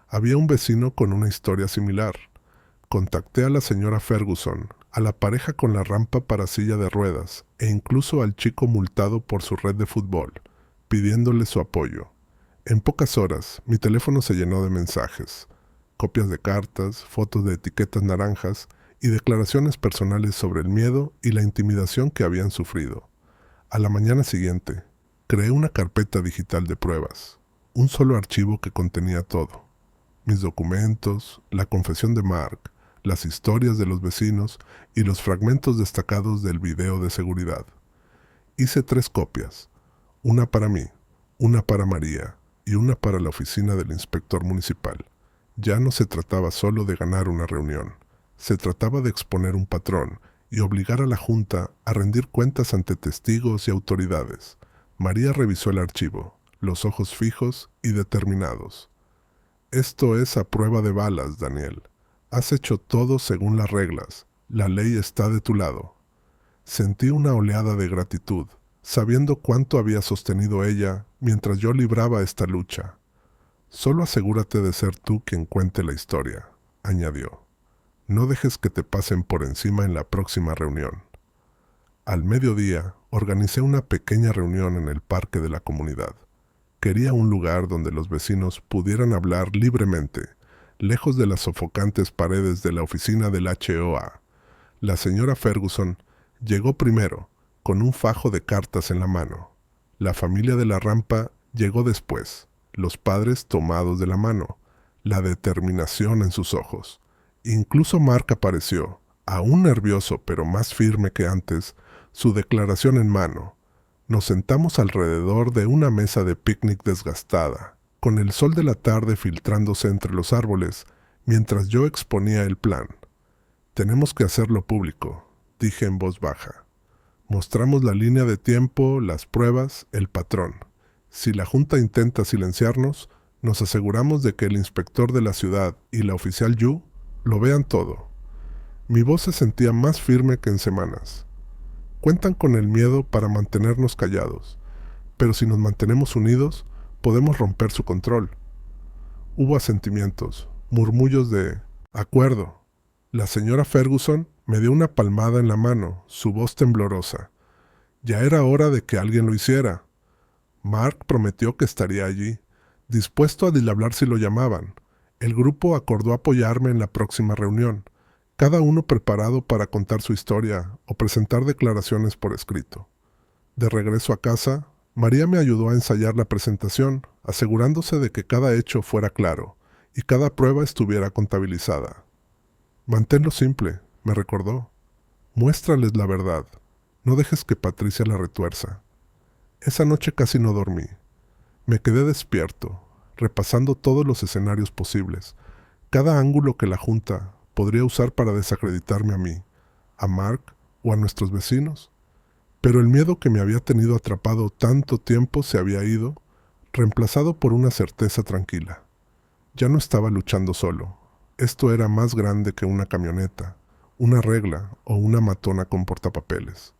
había un vecino con una historia similar. Contacté a la señora Ferguson, a la pareja con la rampa para silla de ruedas e incluso al chico multado por su red de fútbol, pidiéndole su apoyo. En pocas horas, mi teléfono se llenó de mensajes, copias de cartas, fotos de etiquetas naranjas y declaraciones personales sobre el miedo y la intimidación que habían sufrido. A la mañana siguiente, creé una carpeta digital de pruebas, un solo archivo que contenía todo. Mis documentos, la confesión de Mark, las historias de los vecinos y los fragmentos destacados del video de seguridad. Hice 3 copias, una para mí, una para María y una para la oficina del inspector municipal. Ya no se trataba solo de ganar una reunión, se trataba de exponer un patrón y obligar a la junta a rendir cuentas ante testigos y autoridades. María revisó el archivo, los ojos fijos y determinados. «Esto es a prueba de balas, Daniel. Has hecho todo según las reglas. La ley está de tu lado». Sentí una oleada de gratitud, sabiendo cuánto había sostenido ella mientras yo libraba esta lucha. «Solo asegúrate de ser tú quien cuente la historia», añadió. No dejes que te pasen por encima en la próxima reunión. Al mediodía, organicé una pequeña reunión en el parque de la comunidad. Quería un lugar donde los vecinos pudieran hablar libremente, lejos de las sofocantes paredes de la oficina del HOA. La señora Ferguson llegó primero, con un fajo de cartas en la mano. La familia de la rampa llegó después, los padres tomados de la mano, la determinación en sus ojos. Incluso Mark apareció, aún nervioso pero más firme que antes, su declaración en mano. Nos sentamos alrededor de una mesa de picnic desgastada, con el sol de la tarde filtrándose entre los árboles, mientras yo exponía el plan. Tenemos que hacerlo público, dije en voz baja. Mostramos la línea de tiempo, las pruebas, el patrón. Si la Junta intenta silenciarnos, nos aseguramos de que el inspector de la ciudad y la oficial Yu lo vean todo. Mi voz se sentía más firme que en semanas. Cuentan con el miedo para mantenernos callados, pero si nos mantenemos unidos, podemos romper su control. Hubo asentimientos, murmullos de «acuerdo». La señora Ferguson me dio una palmada en la mano, su voz temblorosa. Ya era hora de que alguien lo hiciera. Mark prometió que estaría allí, dispuesto a hablar si lo llamaban. El grupo acordó apoyarme en la próxima reunión, cada uno preparado para contar su historia o presentar declaraciones por escrito. De regreso a casa, María me ayudó a ensayar la presentación, asegurándose de que cada hecho fuera claro y cada prueba estuviera contabilizada. «Manténlo simple», me recordó. «Muéstrales la verdad. No dejes que Patricia la retuerza». Esa noche casi no dormí. Me quedé despierto, repasando todos los escenarios posibles, cada ángulo que la Junta podría usar para desacreditarme a mí, a Mark o a nuestros vecinos. Pero el miedo que me había tenido atrapado tanto tiempo se había ido, reemplazado por una certeza tranquila. Ya no estaba luchando solo. Esto era más grande que una camioneta, una regla o una matona con portapapeles.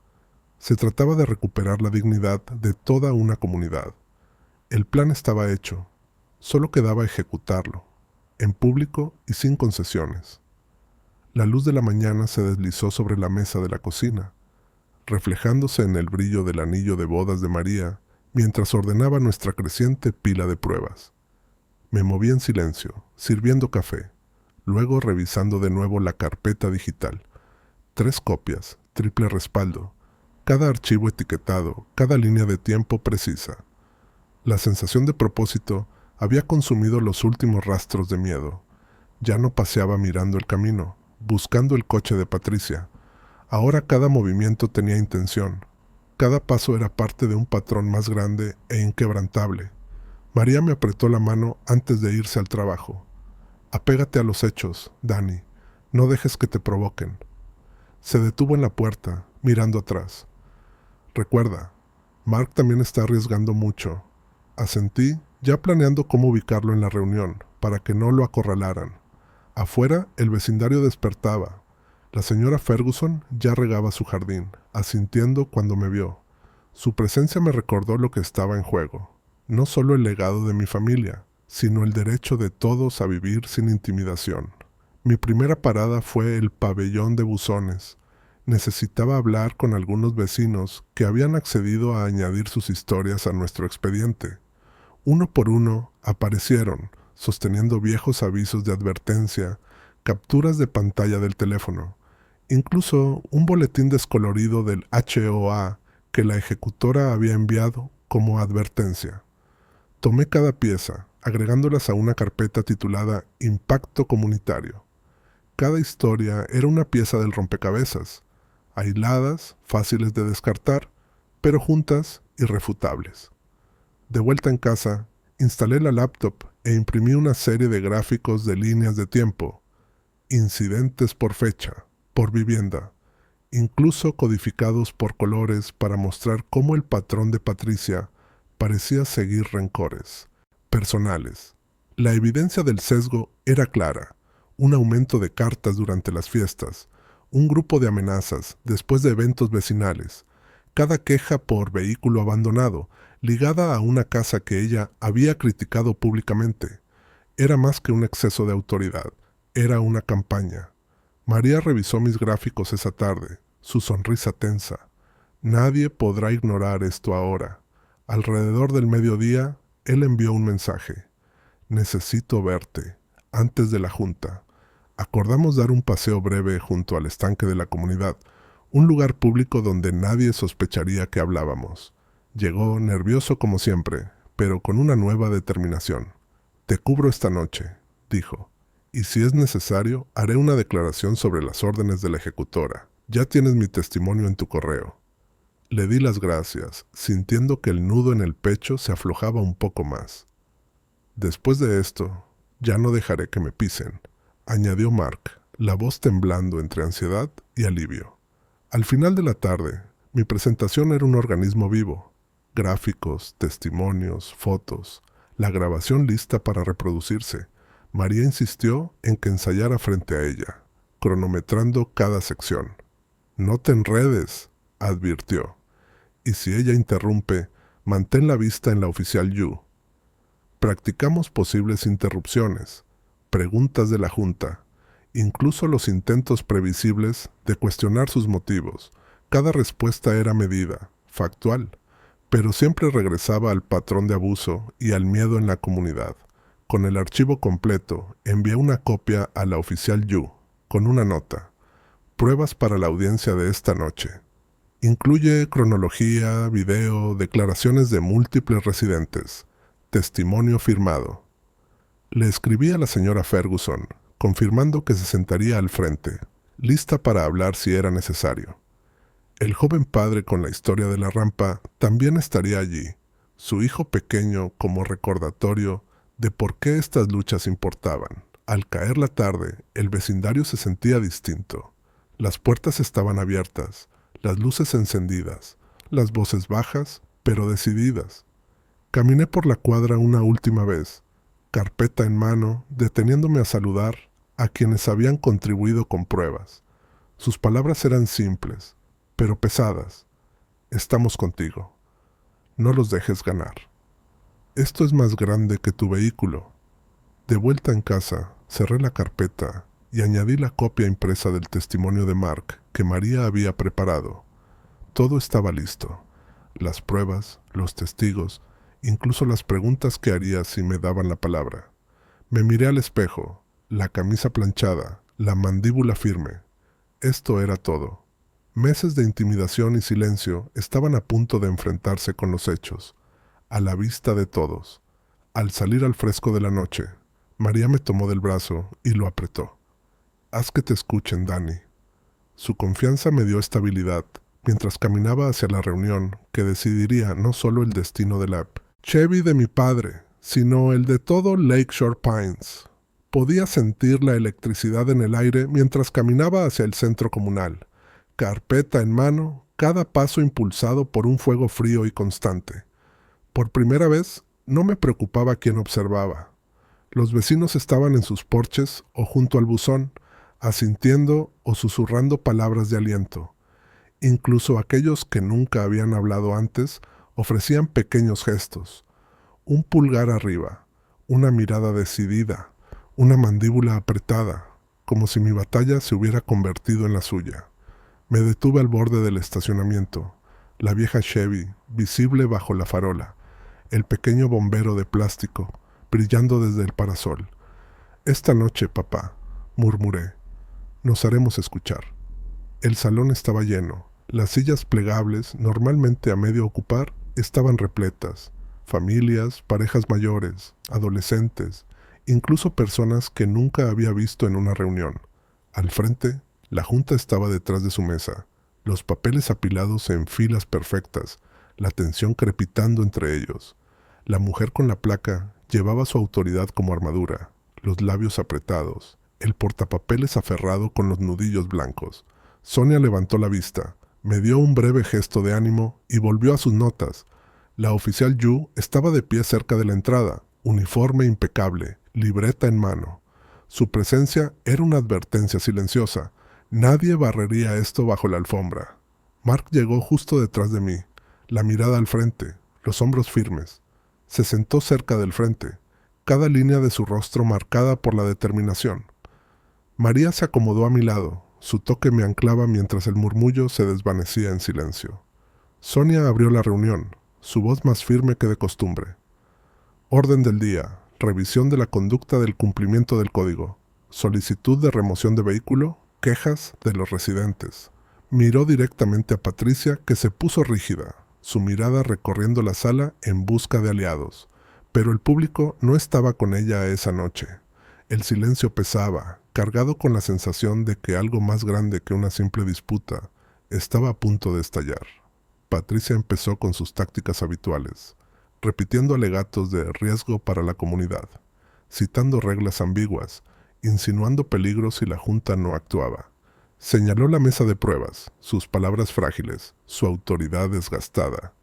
Se trataba de recuperar la dignidad de toda una comunidad. El plan estaba hecho, solo quedaba ejecutarlo, en público y sin concesiones. La luz de la mañana se deslizó sobre la mesa de la cocina, reflejándose en el brillo del anillo de bodas de María, mientras ordenaba nuestra creciente pila de pruebas. Me moví en silencio, sirviendo café, luego revisando de nuevo la carpeta digital. 3 copias, triple respaldo, cada archivo etiquetado, cada línea de tiempo precisa. La sensación de propósito había consumido los últimos rastros de miedo. Ya no paseaba mirando el camino, buscando el coche de Patricia. Ahora cada movimiento tenía intención. Cada paso era parte de un patrón más grande e inquebrantable. María me apretó la mano antes de irse al trabajo. «Apégate a los hechos, Dani. No dejes que te provoquen». Se detuvo en la puerta, mirando atrás. «Recuerda, Mark también está arriesgando mucho». Asentí, ya planeando cómo ubicarlo en la reunión, para que no lo acorralaran. Afuera, el vecindario despertaba. La señora Ferguson ya regaba su jardín, asintiendo cuando me vio. Su presencia me recordó lo que estaba en juego. No solo el legado de mi familia, sino el derecho de todos a vivir sin intimidación. Mi primera parada fue el pabellón de buzones. Necesitaba hablar con algunos vecinos que habían accedido a añadir sus historias a nuestro expediente. Uno por uno aparecieron, sosteniendo viejos avisos de advertencia, capturas de pantalla del teléfono, incluso un boletín descolorido del HOA que la ejecutora había enviado como advertencia. Tomé cada pieza, agregándolas a una carpeta titulada Impacto Comunitario. Cada historia era una pieza del rompecabezas, aisladas, fáciles de descartar, pero juntas, irrefutables. De vuelta en casa, instalé la laptop e imprimí una serie de gráficos de líneas de tiempo, incidentes por fecha, por vivienda, incluso codificados por colores para mostrar cómo el patrón de Patricia parecía seguir rencores personales. La evidencia del sesgo era clara: un aumento de cartas durante las fiestas, un grupo de amenazas después de eventos vecinales, cada queja por vehículo abandonado, ligada a una casa que ella había criticado públicamente. Era más que un exceso de autoridad, era una campaña. María revisó mis gráficos esa tarde, su sonrisa tensa. Nadie podrá ignorar esto ahora. Alrededor del mediodía, él envió un mensaje. Necesito verte, antes de la junta. Acordamos dar un paseo breve junto al estanque de la comunidad, un lugar público donde nadie sospecharía que hablábamos. Llegó nervioso como siempre, pero con una nueva determinación. Te cubro esta noche, dijo, y si es necesario, haré una declaración sobre las órdenes de la ejecutora. Ya tienes mi testimonio en tu correo. Le di las gracias, sintiendo que el nudo en el pecho se aflojaba un poco más. Después de esto, ya no dejaré que me pisen, añadió Mark, la voz temblando entre ansiedad y alivio. Al final de la tarde, mi presentación era un organismo vivo. Gráficos, testimonios, fotos, la grabación lista para reproducirse. María insistió en que ensayara frente a ella, cronometrando cada sección. «No te enredes», advirtió. «Y si ella interrumpe, mantén la vista en la oficial Yu». Practicamos posibles interrupciones, preguntas de la Junta, incluso los intentos previsibles de cuestionar sus motivos. Cada respuesta era medida, factual, pero siempre regresaba al patrón de abuso y al miedo en la comunidad. Con el archivo completo, envié una copia a la oficial Yu, con una nota. Pruebas para la audiencia de esta noche. Incluye cronología, video, declaraciones de múltiples residentes, testimonio firmado. Le escribí a la señora Ferguson, confirmando que se sentaría al frente, lista para hablar si era necesario. El joven padre con la historia de la rampa también estaría allí, su hijo pequeño como recordatorio de por qué estas luchas importaban. Al caer la tarde, el vecindario se sentía distinto. Las puertas estaban abiertas, las luces encendidas, las voces bajas, pero decididas. Caminé por la cuadra una última vez, carpeta en mano, deteniéndome a saludar a quienes habían contribuido con pruebas. Sus palabras eran simples, pero pesadas. Estamos contigo. No los dejes ganar. Esto es más grande que tu vehículo. De vuelta en casa, cerré la carpeta y añadí la copia impresa del testimonio de Mark que María había preparado. Todo estaba listo. Las pruebas, los testigos, incluso las preguntas que haría si me daban la palabra. Me miré al espejo, la camisa planchada, la mandíbula firme. Esto era todo. Meses de intimidación y silencio estaban a punto de enfrentarse con los hechos, a la vista de todos. Al salir al fresco de la noche, María me tomó del brazo y lo apretó. «Haz que te escuchen, Danny». Su confianza me dio estabilidad mientras caminaba hacia la reunión que decidiría no solo el destino de la Chevy de mi padre, sino el de todo Lakeshore Pines. Podía sentir la electricidad en el aire mientras caminaba hacia el centro comunal, carpeta en mano, cada paso impulsado por un fuego frío y constante. Por primera vez, no me preocupaba quién observaba. Los vecinos estaban en sus porches o junto al buzón, asintiendo o susurrando palabras de aliento. Incluso aquellos que nunca habían hablado antes ofrecían pequeños gestos. Un pulgar arriba, una mirada decidida, una mandíbula apretada, como si mi batalla se hubiera convertido en la suya. Me detuve al borde del estacionamiento, la vieja Chevy, visible bajo la farola, el pequeño bombero de plástico, brillando desde el parasol. «Esta noche, papá», murmuré, «nos haremos escuchar». El salón estaba lleno. Las sillas plegables, normalmente a medio ocupar, estaban repletas. Familias, parejas mayores, adolescentes, incluso personas que nunca había visto en una reunión. Al frente, la junta estaba detrás de su mesa, los papeles apilados en filas perfectas, la tensión crepitando entre ellos. La mujer con la placa llevaba su autoridad como armadura, los labios apretados, el portapapeles aferrado con los nudillos blancos. Sonia levantó la vista, me dio un breve gesto de ánimo y volvió a sus notas. La oficial Yu estaba de pie cerca de la entrada, uniforme impecable, libreta en mano. Su presencia era una advertencia silenciosa. Nadie barrería esto bajo la alfombra. Mark llegó justo detrás de mí, la mirada al frente, los hombros firmes. Se sentó cerca del frente, cada línea de su rostro marcada por la determinación. María se acomodó a mi lado. Su toque me anclaba mientras el murmullo se desvanecía en silencio. Sonia abrió la reunión, su voz más firme que de costumbre. Orden del día. Revisión de la conducta del cumplimiento del código. Solicitud de remoción de vehículo. Quejas de los residentes. Miró directamente a Patricia, que se puso rígida, su mirada recorriendo la sala en busca de aliados. Pero el público no estaba con ella esa noche. El silencio pesaba, cargado con la sensación de que algo más grande que una simple disputa estaba a punto de estallar. Patricia empezó con sus tácticas habituales, repitiendo alegatos de riesgo para la comunidad, citando reglas ambiguas, insinuando peligros si la Junta no actuaba. Señaló la mesa de pruebas, sus palabras frágiles, su autoridad desgastada.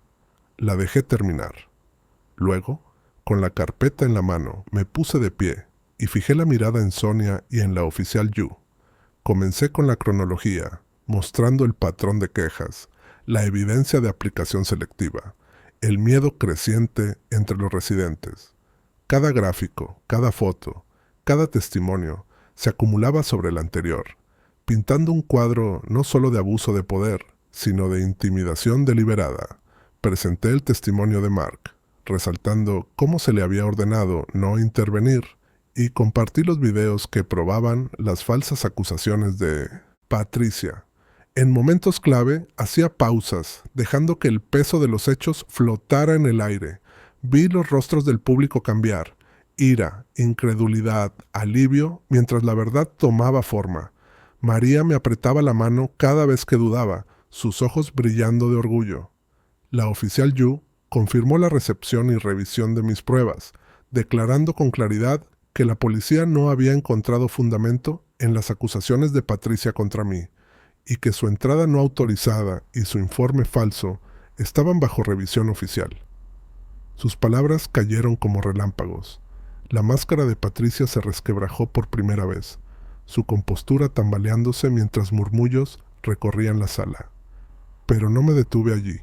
La dejé terminar. Luego, con la carpeta en la mano, me puse de pie y fijé la mirada en Sonia y en la oficial Yu. Comencé con la cronología, mostrando el patrón de quejas, la evidencia de aplicación selectiva, el miedo creciente entre los residentes. Cada gráfico, cada foto, cada testimonio se acumulaba sobre el anterior, pintando un cuadro no solo de abuso de poder, sino de intimidación deliberada. Presenté el testimonio de Mark, resaltando cómo se le había ordenado no intervenir, y compartí los videos que probaban las falsas acusaciones de Patricia. En momentos clave hacía pausas, dejando que el peso de los hechos flotara en el aire. Vi los rostros del público cambiar, ira, incredulidad, alivio, mientras la verdad tomaba forma. María me apretaba la mano cada vez que dudaba, sus ojos brillando de orgullo. La oficial Yu confirmó la recepción y revisión de mis pruebas, declarando con claridad que la policía no había encontrado fundamento en las acusaciones de Patricia contra mí, y que su entrada no autorizada y su informe falso estaban bajo revisión oficial. Sus palabras cayeron como relámpagos. La máscara de Patricia se resquebrajó por primera vez, su compostura tambaleándose mientras murmullos recorrían la sala. Pero no me detuve allí.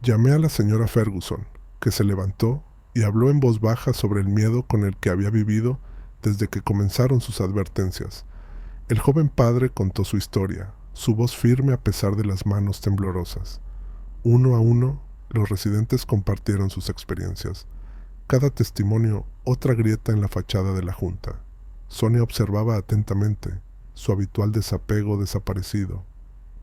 Llamé a la señora Ferguson, que se levantó y habló en voz baja sobre el miedo con el que había vivido desde que comenzaron sus advertencias. El joven padre contó su historia, su voz firme a pesar de las manos temblorosas. Uno a uno, los residentes compartieron sus experiencias. Cada testimonio, otra grieta en la fachada de la Junta. Sonia observaba atentamente, su habitual desapego desaparecido.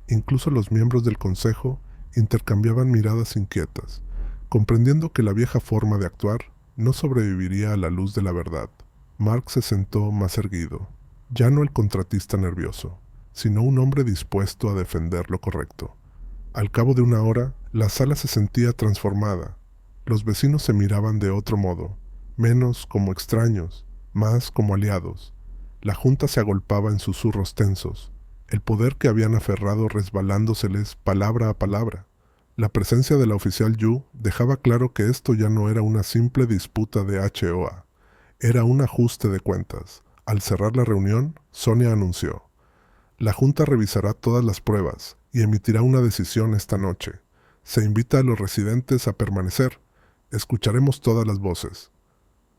Incluso los miembros del consejo intercambiaban miradas inquietas, comprendiendo que la vieja forma de actuar no sobreviviría a la luz de la verdad. Mark se sentó más erguido, ya no el contratista nervioso, sino un hombre dispuesto a defender lo correcto. Al cabo de una hora, la sala se sentía transformada. Los vecinos se miraban de otro modo, menos como extraños, más como aliados. La Junta se agolpaba en susurros tensos, el poder que habían aferrado resbalándoseles palabra a palabra. La presencia de la oficial Yu dejaba claro que esto ya no era una simple disputa de HOA, era un ajuste de cuentas. Al cerrar la reunión, Sonia anunció: la Junta revisará todas las pruebas y emitirá una decisión esta noche. Se invita a los residentes a permanecer. Escucharemos todas las voces.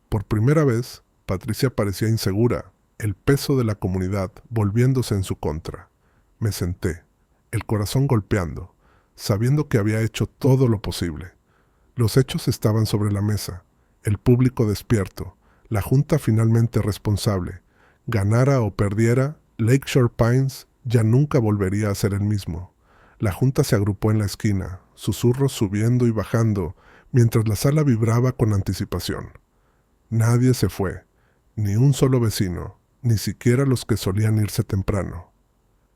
Por primera vez, Patricia parecía insegura, el peso de la comunidad volviéndose en su contra. Me senté, el corazón golpeando, sabiendo que había hecho todo lo posible. Los hechos estaban sobre la mesa, el público despierto, la Junta finalmente responsable. Ganara o perdiera, Lakeshore Pines ya nunca volvería a ser el mismo. La Junta se agrupó en la esquina, susurros subiendo y bajando, mientras la sala vibraba con anticipación. Nadie se fue, ni un solo vecino, ni siquiera los que solían irse temprano.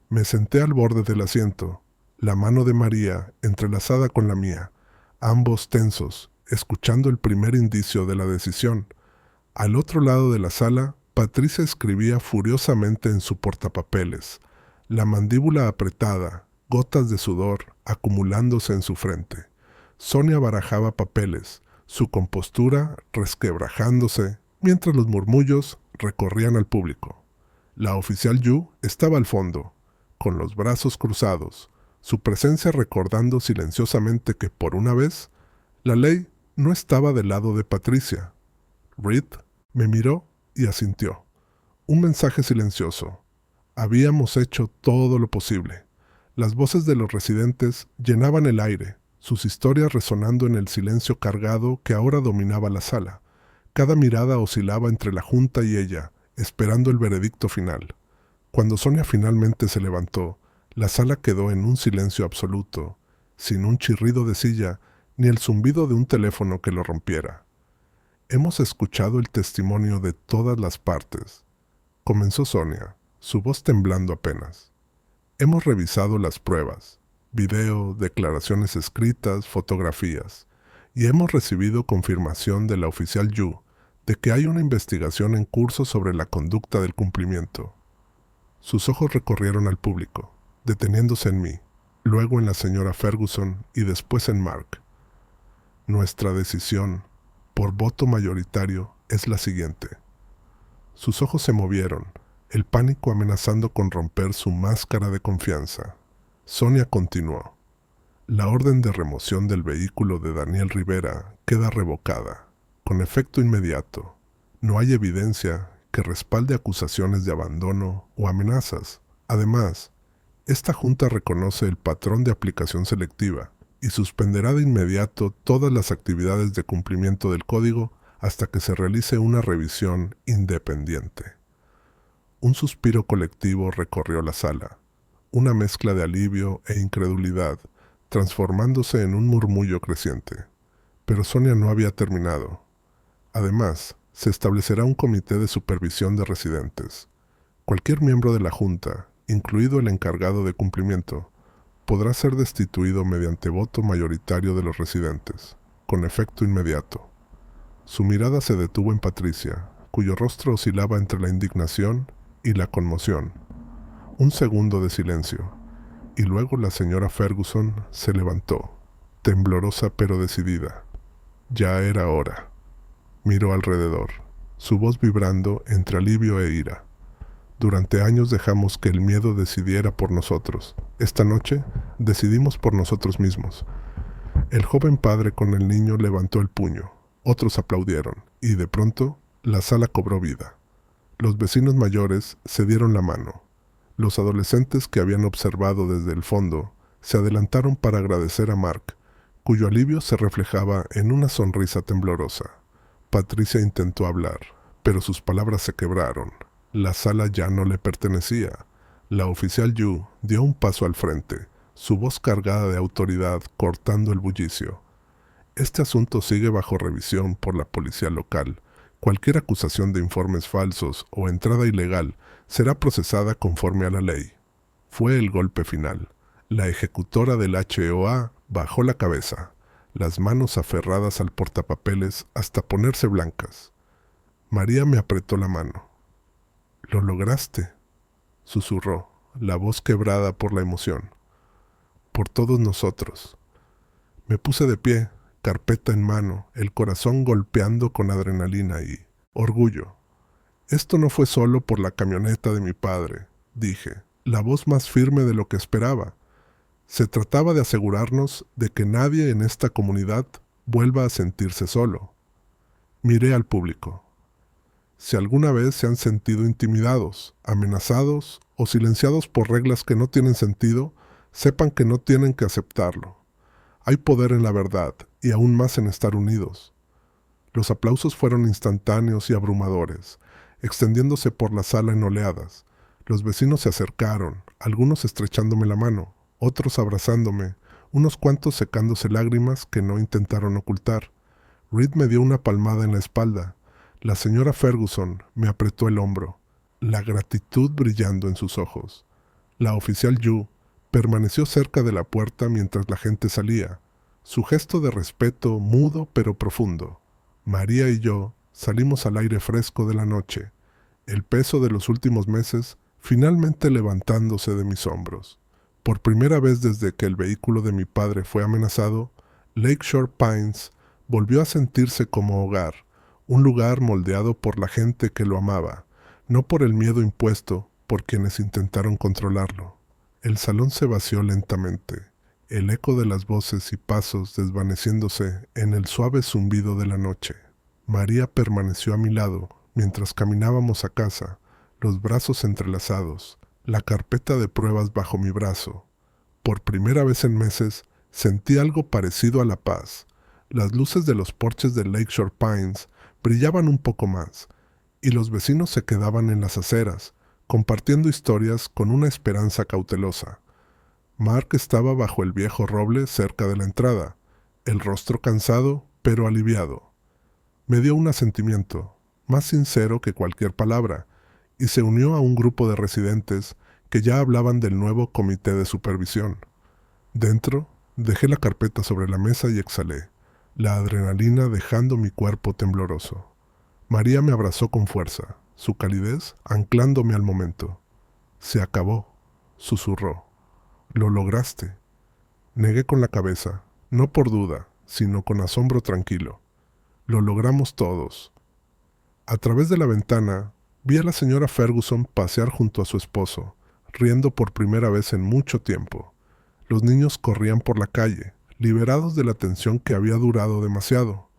Me senté al borde del asiento, la mano de María entrelazada con la mía, ambos tensos, escuchando el primer indicio de la decisión. Al otro lado de la sala, Patricia escribía furiosamente en su portapapeles, la mandíbula apretada, gotas de sudor acumulándose en su frente. Sonia barajaba papeles, su compostura resquebrajándose, mientras los murmullos recorrían al público. La oficial Yu estaba al fondo, con los brazos cruzados, su presencia recordando silenciosamente que por una vez, la ley no estaba del lado de Patricia. Reed me miró y asintió. Un mensaje silencioso. Habíamos hecho todo lo posible. Las voces de los residentes llenaban el aire, sus historias resonando en el silencio cargado que ahora dominaba la sala. Cada mirada oscilaba entre la junta y ella, esperando el veredicto final. Cuando Sonia finalmente se levantó, la sala quedó en un silencio absoluto, sin un chirrido de silla ni el zumbido de un teléfono que lo rompiera. Hemos escuchado el testimonio de todas las partes, comenzó Sonia, su voz temblando apenas. Hemos revisado las pruebas, video, declaraciones escritas, fotografías, y hemos recibido confirmación de la oficial Yu de que hay una investigación en curso sobre la conducta del cumplimiento. Sus ojos recorrieron al público, deteniéndose en mí, luego en la señora Ferguson y después en Mark. Nuestra decisión, por voto mayoritario, es la siguiente. Sus ojos se movieron, el pánico amenazando con romper su máscara de confianza. Sonia continuó. La orden de remoción del vehículo de Daniel Rivera queda revocada, con efecto inmediato. No hay evidencia que respalde acusaciones de abandono o amenazas. Además, esta junta reconoce el patrón de aplicación selectiva y suspenderá de inmediato todas las actividades de cumplimiento del código hasta que se realice una revisión independiente. Un suspiro colectivo recorrió la sala, una mezcla de alivio e incredulidad, transformándose en un murmullo creciente. Pero Sonia no había terminado. Además, se establecerá un comité de supervisión de residentes. Cualquier miembro de la Junta, incluido el encargado de cumplimiento, podrá ser destituido mediante voto mayoritario de los residentes, con efecto inmediato. Su mirada se detuvo en Patricia, cuyo rostro oscilaba entre la indignación y la conmoción. Un segundo de silencio, y luego la señora Ferguson se levantó, temblorosa pero decidida. Ya era hora. Miró alrededor, su voz vibrando entre alivio e ira. Durante años dejamos que el miedo decidiera por nosotros. Esta noche decidimos por nosotros mismos. El joven padre con el niño levantó el puño. Otros aplaudieron, y de pronto la sala cobró vida. Los vecinos mayores se dieron la mano. Los adolescentes que habían observado desde el fondo se adelantaron para agradecer a Mark, cuyo alivio se reflejaba en una sonrisa temblorosa. Patricia intentó hablar, pero sus palabras se quebraron. La sala ya no le pertenecía. La oficial Yu dio un paso al frente, su voz cargada de autoridad cortando el bullicio. Este asunto sigue bajo revisión por la policía local. Cualquier acusación de informes falsos o entrada ilegal será procesada conforme a la ley. Fue el golpe final. La ejecutora del HOA bajó la cabeza, las manos aferradas al portapapeles hasta ponerse blancas. María me apretó la mano. «Lo lograste», susurró, la voz quebrada por la emoción. «Por todos nosotros». Me puse de pie, carpeta en mano, el corazón golpeando con adrenalina y orgullo. Esto no fue solo por la camioneta de mi padre, dije, la voz más firme de lo que esperaba. Se trataba de asegurarnos de que nadie en esta comunidad vuelva a sentirse solo. Miré al público. Si alguna vez se han sentido intimidados, amenazados o silenciados por reglas que no tienen sentido, sepan que no tienen que aceptarlo. Hay poder en la verdad y aún más en estar unidos. Los aplausos fueron instantáneos y abrumadores, extendiéndose por la sala en oleadas. Los vecinos se acercaron, algunos estrechándome la mano, otros abrazándome, unos cuantos secándose lágrimas que no intentaron ocultar. Reed me dio una palmada en la espalda. La señora Ferguson me apretó el hombro, la gratitud brillando en sus ojos. La oficial Yu permaneció cerca de la puerta mientras la gente salía, su gesto de respeto mudo pero profundo. María y yo salimos al aire fresco de la noche, el peso de los últimos meses finalmente levantándose de mis hombros. Por primera vez desde que el vehículo de mi padre fue amenazado, Lakeshore Pines volvió a sentirse como hogar, un lugar moldeado por la gente que lo amaba, no por el miedo impuesto por quienes intentaron controlarlo. El salón se vació lentamente, el eco de las voces y pasos desvaneciéndose en el suave zumbido de la noche. María permaneció a mi lado mientras caminábamos a casa, los brazos entrelazados, la carpeta de pruebas bajo mi brazo. Por primera vez en meses, sentí algo parecido a la paz. Las luces de los porches de Lakeshore Pines brillaban un poco más, y los vecinos se quedaban en las aceras, compartiendo historias con una esperanza cautelosa. Mark estaba bajo el viejo roble cerca de la entrada, el rostro cansado pero aliviado. Me dio un asentimiento, más sincero que cualquier palabra, y se unió a un grupo de residentes que ya hablaban del nuevo comité de supervisión. Dentro, dejé la carpeta sobre la mesa y exhalé, la adrenalina dejando mi cuerpo tembloroso. María me abrazó con fuerza, su calidez anclándome al momento. «Se acabó», susurró. «Lo lograste». Negué con la cabeza, no por duda, sino con asombro tranquilo. «Lo logramos todos». A través de la ventana, vi a la señora Ferguson pasear junto a su esposo, riendo por primera vez en mucho tiempo. Los niños corrían por la calle, liberados de la tensión que había durado demasiado.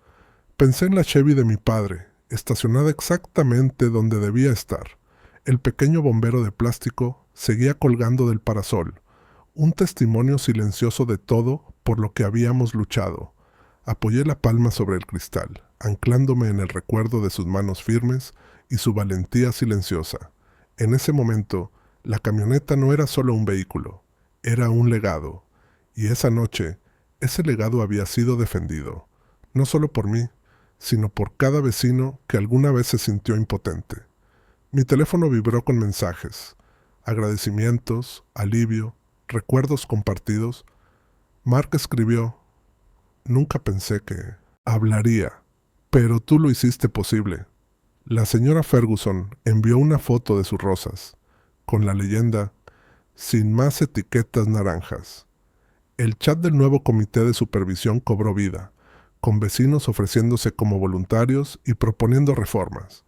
Pensé en la Chevy de mi padre, estacionada exactamente donde debía estar. El pequeño bombero de plástico seguía colgando del parasol, un testimonio silencioso de todo por lo que habíamos luchado. Apoyé la palma sobre el cristal, anclándome en el recuerdo de sus manos firmes y su valentía silenciosa. En ese momento, la camioneta no era solo un vehículo, era un legado. Y esa noche, ese legado había sido defendido, no solo por mí, sino por cada vecino que alguna vez se sintió impotente. Mi teléfono vibró con mensajes, agradecimientos, alivio, recuerdos compartidos. Mark escribió: «Nunca pensé que hablaría, pero tú lo hiciste posible». La señora Ferguson envió una foto de sus rosas, con la leyenda: «Sin más etiquetas naranjas». El chat del nuevo comité de supervisión cobró vida, con vecinos ofreciéndose como voluntarios y proponiendo reformas.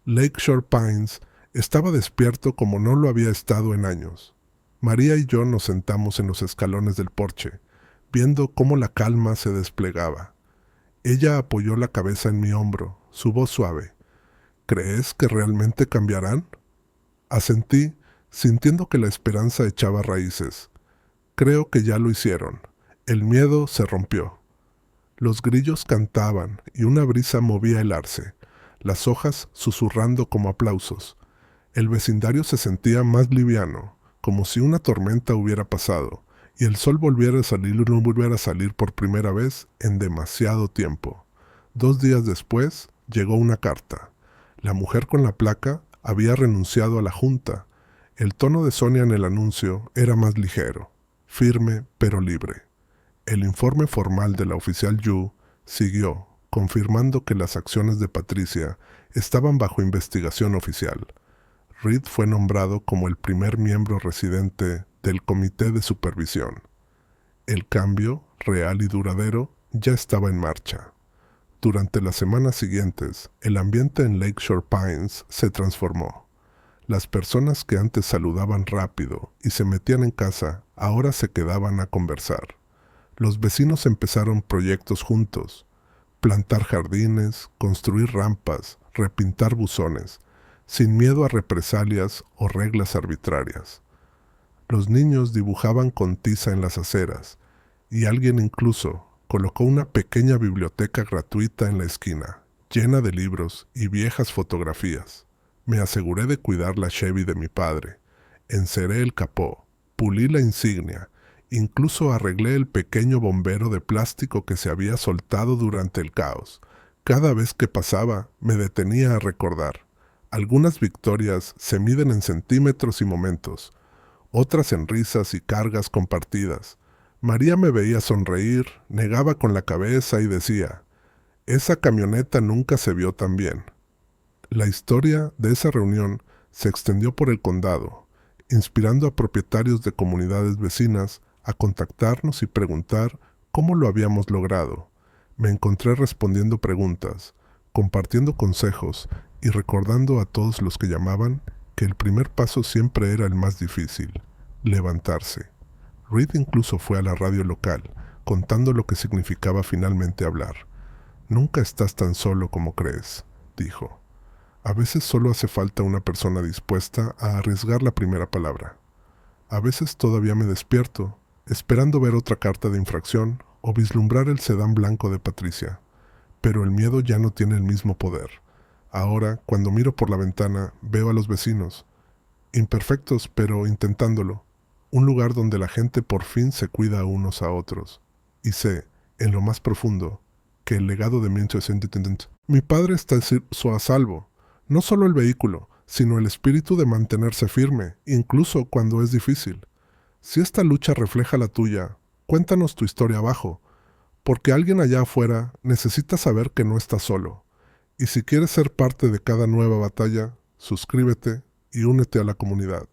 Lakeshore Pines estaba despierto como no lo había estado en años. María y yo nos sentamos en los escalones del porche, viendo cómo la calma se desplegaba. Ella apoyó la cabeza en mi hombro, su voz suave. «¿Crees que realmente cambiarán?». Asentí, sintiendo que la esperanza echaba raíces. «Creo que ya lo hicieron». El miedo se rompió. Los grillos cantaban y una brisa movía el arce, las hojas susurrando como aplausos. El vecindario se sentía más liviano, como si una tormenta hubiera pasado, y el sol volviera a salir por primera vez en demasiado tiempo. 2 días después, llegó una carta. La mujer con la placa había renunciado a la junta. El tono de Sonia en el anuncio era más ligero, firme pero libre. El informe formal de la oficial Yu siguió, confirmando que las acciones de Patricia estaban bajo investigación oficial. Reed fue nombrado como el primer miembro residente del comité de supervisión. El cambio, real y duradero, ya estaba en marcha. Durante las semanas siguientes, el ambiente en Lakeshore Pines se transformó. Las personas que antes saludaban rápido y se metían en casa, ahora se quedaban a conversar. Los vecinos empezaron proyectos juntos: plantar jardines, construir rampas, repintar buzones, sin miedo a represalias o reglas arbitrarias. Los niños dibujaban con tiza en las aceras, y alguien incluso colocó una pequeña biblioteca gratuita en la esquina, llena de libros y viejas fotografías. Me aseguré de cuidar la Chevy de mi padre. Enceré el capó, pulí la insignia, incluso arreglé el pequeño bombero de plástico que se había soltado durante el caos. Cada vez que pasaba, me detenía a recordar. Algunas victorias se miden en centímetros y momentos, otras en risas y cargas compartidas. María me veía sonreír, negaba con la cabeza y decía: «Esa camioneta nunca se vio tan bien». La historia de esa reunión se extendió por el condado, inspirando a propietarios de comunidades vecinas a contactarnos y preguntar cómo lo habíamos logrado. Me encontré respondiendo preguntas, compartiendo consejos y recordando a todos los que llamaban que el primer paso siempre era el más difícil: levantarse. Reed incluso fue a la radio local, contando lo que significaba finalmente hablar. «Nunca estás tan solo como crees», dijo. A veces solo hace falta una persona dispuesta a arriesgar la primera palabra. A veces todavía me despierto, esperando ver otra carta de infracción o vislumbrar el sedán blanco de Patricia. Pero el miedo ya no tiene el mismo poder. Ahora, cuando miro por la ventana, veo a los vecinos, imperfectos pero intentándolo. Un lugar donde la gente por fin se cuida unos a otros. Y sé, en lo más profundo, que el legado de 1870, mi padre está a salvo. No solo el vehículo, sino el espíritu de mantenerse firme, incluso cuando es difícil. Si esta lucha refleja la tuya, cuéntanos tu historia abajo, porque alguien allá afuera necesita saber que no estás solo. Y si quieres ser parte de cada nueva batalla, suscríbete y únete a la comunidad.